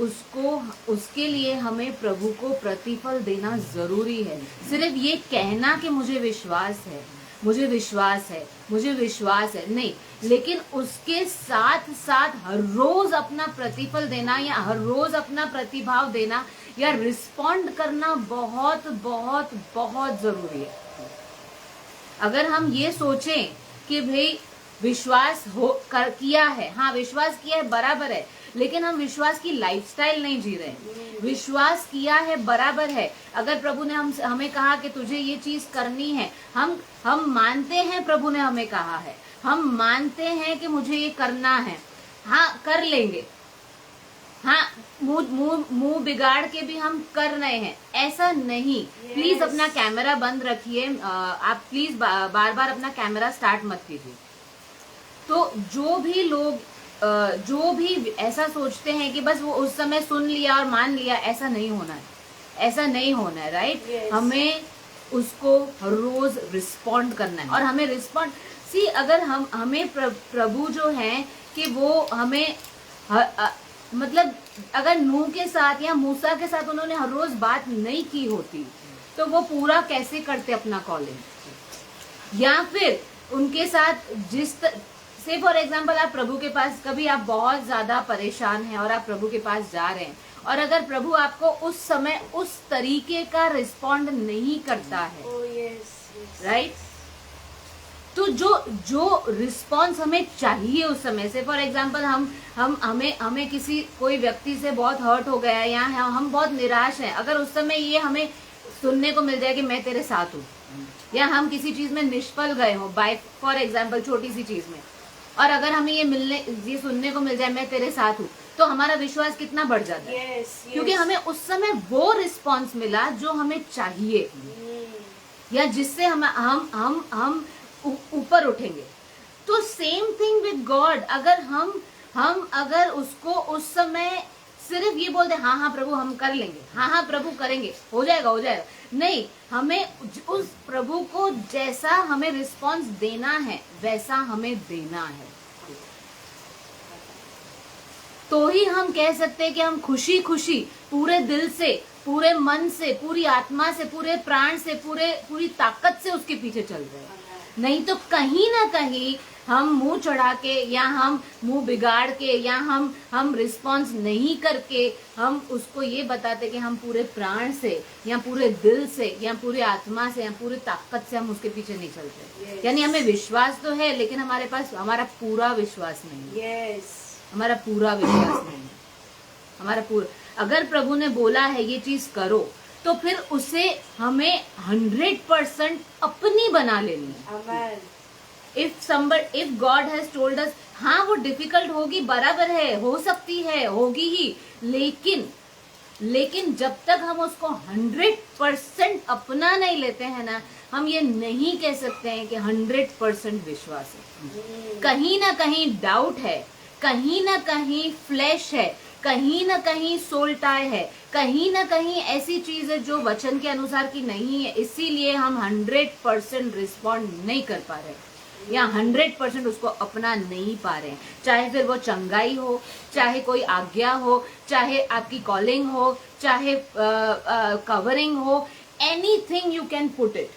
उसको, उसके लिए हमें प्रभु को प्रतिफल देना जरूरी है। सिर्फ ये कहना कि मुझे विश्वास है, मुझे विश्वास है, मुझे विश्वास है, नहीं, लेकिन उसके साथ साथ हर रोज अपना प्रतिफल देना या हर रोज अपना प्रतिभाव देना या रिस्पॉन्ड करना बहुत बहुत बहुत जरूरी है। अगर हम ये सोचें कि भाई विश्वास किया है, हाँ विश्वास किया है बराबर है, लेकिन हम विश्वास की लाइफस्टाइल नहीं जी रहे। विश्वास किया है बराबर है, अगर प्रभु ने हमें कहा कि तुझे ये चीज करनी है, हम मानते हैं प्रभु ने हमें कहा है, हम मानते हैं कि मुझे ये करना है, हाँ कर लेंगे, हाँ मुंह बिगाड़ के भी हम कर रहे हैं, ऐसा नहीं। प्लीज अपना कैमरा बंद रखिए, आप प्लीज बार बार अपना कैमरा स्टार्ट मत कीजिए। तो जो भी लोग जो भी ऐसा सोचते हैं कि बस वो उस समय सुन लिया और मान लिया, ऐसा नहीं होना है, ऐसा नहीं होना है, राइट। हमें उसको हर रोज रिस्पॉन्ड करना है और हमें रिस्पॉन्ड अगर हमें प्रभु जो है कि वो हमें मतलब अगर नूह के साथ या मूसा के साथ उन्होंने हर रोज बात नहीं की होती तो वो पूरा कैसे करते अपना कॉलिंग, या फिर उनके साथ से फॉर एग्जाम्पल आप प्रभु के पास, कभी आप बहुत ज्यादा परेशान हैं और आप प्रभु के पास जा रहे हैं और अगर प्रभु आपको उस समय उस तरीके का रिस्पॉन्ड नहीं करता है, राइट, तो जो रिस्पॉन्स हमें चाहिए उस समय से, फॉर एग्जाम्पल हमें कोई व्यक्ति से बहुत हर्ट हो गया है या हम बहुत निराश हैं, अगर उस समय ये हमें सुनने को मिल जाए कि मैं तेरे साथ हूँ, या हम किसी चीज में निष्फल गए हो बाय फॉर एग्जाम्पल छोटी सी चीज में, और अगर हमें ये सुनने को मिल जाए मैं तेरे साथ हूँ, तो हमारा विश्वास कितना बढ़ जाता है, क्योंकि हमें उस समय वो रिस्पॉन्स मिला जो हमें चाहिए या जिससे हम ऊपर उठेंगे। तो सेम थिंग विद गॉड, अगर हम अगर उसको उस समय सिर्फ ये बोलते हाँ हाँ प्रभु हम कर लेंगे, हाँ हाँ प्रभु करेंगे, हो जाएगा हो जाएगा, नहीं, हमें उस प्रभु को जैसा हमें रिस्पांस देना है वैसा हमें देना है, तो ही हम कह सकते हैं कि हम खुशी खुशी पूरे दिल से, पूरे मन से, पूरी आत्मा से, पूरे प्राण से, पूरी ताकत से उसके पीछे चल रहे हैं। नहीं तो कहीं ना कहीं हम मुंह चढ़ा के या हम मुंह बिगाड़ के या हम रिस्पांस नहीं करके हम उसको ये बताते कि हम पूरे प्राण से या पूरे दिल से या पूरे आत्मा से या पूरी ताकत से हम उसके पीछे नहीं चलते। यानी हमें विश्वास तो है लेकिन हमारे पास हमारा पूरा विश्वास नहीं है। हमारा पूरा विश्वास नहीं है, हमारा पूरा। अगर प्रभु ने बोला है ये चीज करो तो फिर उसे हमें 100% अपनी बना लेनी है। If God has told us, हाँ वो डिफिकल्ट होगी, बराबर है, हो सकती है, होगी ही, लेकिन जब तक हम उसको 100% अपना नहीं लेते हैं ना, हम ये नहीं कह सकते हैं कि 100% विश्वास है। कहीं ना कहीं डाउट है, कहीं ना कहीं फ्लैश है, कहीं ना कहीं सोल टाई है, कहीं ना कहीं ऐसी चीज है जो वचन के अनुसार की नहीं है, इसीलिए हम 100% रिस्पॉन्ड नहीं कर पा रहे या 100% उसको अपना नहीं पा रहे हैं। चाहे फिर वो चंगाई हो, चाहे कोई आज्ञा हो, चाहे आपकी कॉलिंग हो, चाहे कवरिंग हो, anything you can put it,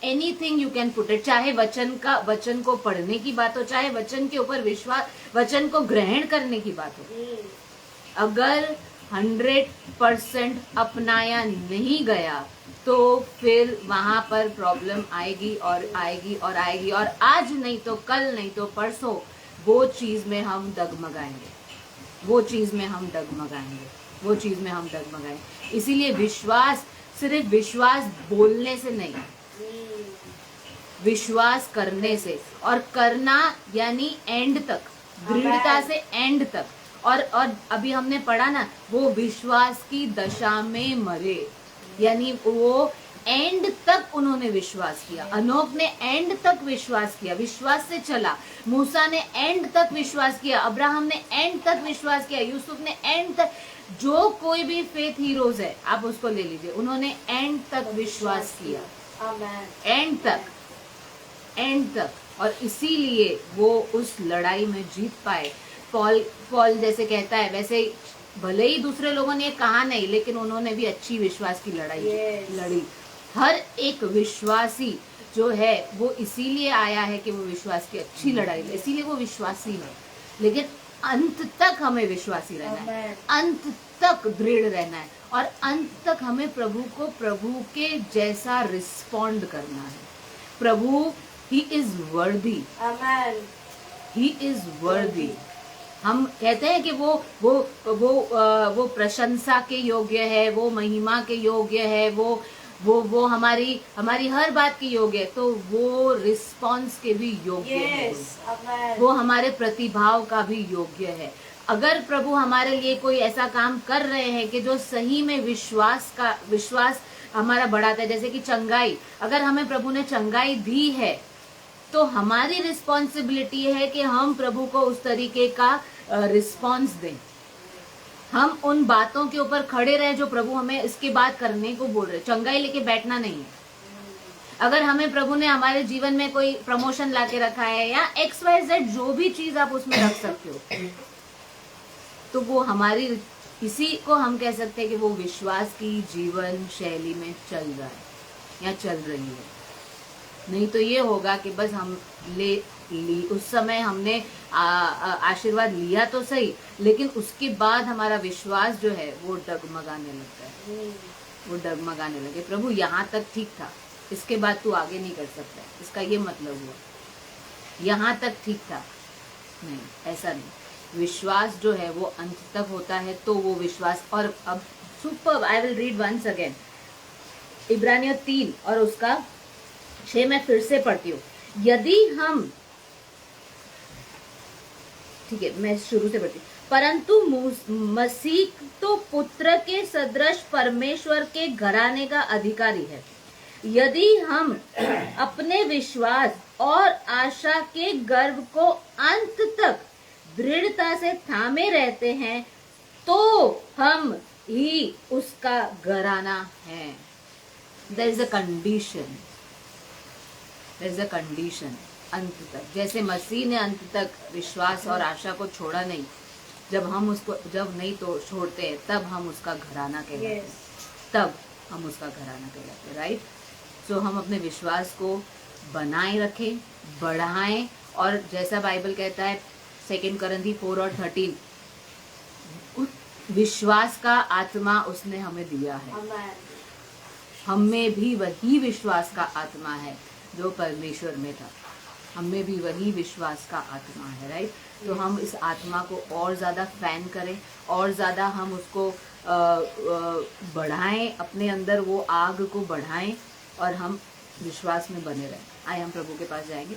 anything you can put it. चाहे वचन को पढ़ने की बात हो, चाहे वचन के ऊपर विश्वास, वचन को ग्रहण करने की बात हो, अगर 100% अपनाया नहीं गया तो फिर वहां पर प्रॉब्लम आएगी और आएगी और आएगी, और आज नहीं तो कल, नहीं तो परसों वो चीज में हम डगमगाएंगे, वो चीज में हम डगमगाएंगे, वो चीज में हम डगमगाएंगे। इसीलिए विश्वास सिर्फ विश्वास बोलने से नहीं, विश्वास करने से, और करना यानी एंड तक, दृढ़ता से एंड तक। और अभी हमने पढ़ा ना, वो विश्वास की दशा में मरे, यानी वो एंड तक उन्होंने विश्वास किया। अनोख ने एंड तक विश्वास किया, विश्वास से चला। मूसा ने एंड तक विश्वास किया, अब्राहम ने एंड तक विश्वास किया, यूसुफ ने एंड तक, जो कोई भी फेथ हीरोज है आप उसको ले लीजिए, उन्होंने एंड तक विश्वास किया, एंड तक, एंड तक। और इसीलिए वो उस लड़ाई में जीत पाए। पॉल जैसे कहता है, वैसे भले ही दूसरे लोगों ने कहा नहीं, लेकिन उन्होंने भी अच्छी विश्वास की लड़ाई लड़ी। हर एक विश्वासी जो है वो इसीलिए आया है कि वो विश्वास की अच्छी लड़ाई ले, इसीलिए वो विश्वासी है। लेकिन अंत तक हमें विश्वासी रहना है, अंत तक दृढ़ रहना है, और अंत तक हमें प्रभु को प्रभु के जैसा रिस्पॉन्ड करना है। प्रभु ही इज वर्दी, ही इज वर्दी। हम कहते हैं कि वो प्रशंसा के योग्य है, वो महिमा के योग्य है, वो हमारी हर बात के योग्य है, तो वो रिस्पॉन्स के भी योग्य है, वो हमारे प्रतिभाव का भी योग्य है। अगर प्रभु हमारे लिए कोई ऐसा काम कर रहे हैं कि जो सही में विश्वास हमारा बढ़ाता है, जैसे कि चंगाई, अगर हमें प्रभु ने चंगाई दी है तो हमारी रिस्पॉन्सिबिलिटी है कि हम प्रभु को उस तरीके का रिस्पॉन्स दें। हम उन बातों के ऊपर खड़े रहे जो प्रभु हमें इसके बाद करने को बोल रहे। चंगाई लेके बैठना नहीं है। अगर हमें प्रभु ने हमारे जीवन में कोई प्रमोशन लाके रखा है या XYZ जो भी चीज आप उसमें रख सकते हो, तो वो हमारी, इसी को हम कह सकते हैं कि वो विश्वास की जीवन शैली में चल रहा है या चल रही है। नहीं तो ये होगा कि बस हम उस समय हमने आशीर्वाद लिया तो सही, लेकिन उसके बाद हमारा विश्वास जो है वो डगमगाने लगता है, वो डगमगाने लगे। प्रभु यहाँ तक ठीक था, इसके बाद तू आगे नहीं कर सकता, इसका ये मतलब हुआ, यहाँ तक ठीक था। नहीं, ऐसा नहीं। विश्वास जो है वो अंत तक होता है, तो वो विश्वास। और अब super, I will read once again, इब्रानियों 3 और उसका 6 मैं फिर से पढ़ती हूँ। यदि हम, ठीक है मैं शुरू से पढ़ती हूँ। परंतु मसीह तो पुत्र के सदृश परमेश्वर के घराने का अधिकारी है। यदि हम अपने विश्वास और आशा के गर्व को अंत तक दृढ़ता से थामे रहते हैं तो हम ही उसका घराना है। There is a condition, there is a condition. अंत तक, जैसे मसीह ने अंत तक विश्वास और आशा को छोड़ा नहीं, जब हम उसको जब नहीं तो छोड़ते हैं तब हम उसका घराना कहलाते हैं, तब हम उसका घराना कहलाते हैं, राइट। सो हम अपने विश्वास को बनाए रखें, बढ़ाएं, और जैसा बाइबल कहता है 2 Corinthians 4 और 13, विश्वास का आत्मा उसने हमें दिया है। Amen. हम में भी वही विश्वास का आत्मा है जो परमेश्वर में था, हम में भी वही विश्वास का आत्मा है, राइट। तो हम इस आत्मा को और ज़्यादा फैन करें, और ज़्यादा हम उसको बढ़ाएं, अपने अंदर वो आग को बढ़ाएं, और हम विश्वास में बने रहें। आइए हम प्रभु के पास जाएंगे।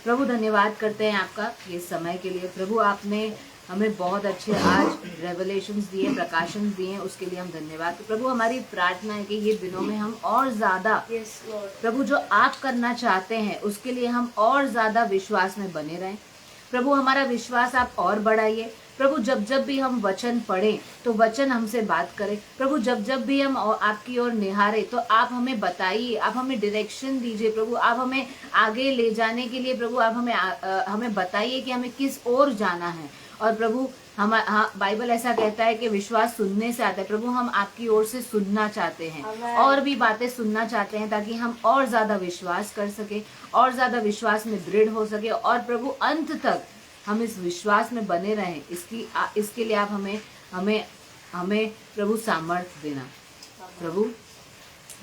प्रभु धन्यवाद करते हैं आपका ये समय के लिए। प्रभु आपने हमें बहुत अच्छे आज रेवलेशंस दिए, प्रकाशन दिए, उसके लिए हम धन्यवाद। प्रभु हमारी प्रार्थना है कि ये दिनों में हम और ज़्यादा Yes, Lord. प्रभु जो आप करना चाहते हैं उसके लिए हम और ज़्यादा विश्वास में बने रहें। प्रभु हमारा विश्वास आप और बढ़ाइए। प्रभु जब जब भी हम वचन पढ़ें तो वचन हमसे बात करें। प्रभु जब जब भी हम आपकी ओर निहारें तो आप हमें बताइए, आप हमें डायरेक्शन दीजिए। प्रभु आप हमें आगे ले जाने के लिए प्रभु आप हमें बताइए कि हमें किस ओर जाना है। और प्रभु बाइबल ऐसा कहता है कि विश्वास सुनने से आता है। प्रभु हम आपकी ओर से सुनना चाहते हैं, Amen. और भी बातें सुनना चाहते हैं, ताकि हम और ज्यादा विश्वास कर सके, और ज्यादा विश्वास में दृढ़ हो सके, और प्रभु अंत तक हम इस विश्वास में बने रहें। इसके लिए आप हमें प्रभु सामर्थ्य देना। प्रभु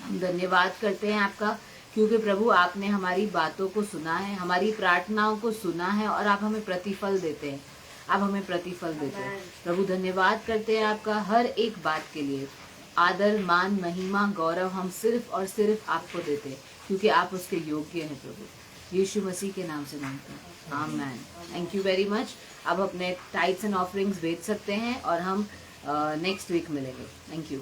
हम धन्यवाद करते हैं आपका, क्योंकि प्रभु आपने हमारी बातों को सुना है, हमारी प्रार्थनाओं को सुना है, और आप हमें प्रतिफल देते हैं, आप हमें प्रतिफल देते हैं। प्रभु धन्यवाद करते हैं आपका हर एक बात के लिए। आदर, मान, महिमा, गौरव हम सिर्फ और सिर्फ आपको देते हैं, क्योंकि आप उसके योग्य हैं। प्रभु यीशु मसीह के नाम से मांगते हैं, आमीन। Thank you very much. अब अपने टाइट्स एंड ऑफरिंग्स भेज सकते हैं, और हम नेक्स्ट वीक मिलेंगे। Thank you.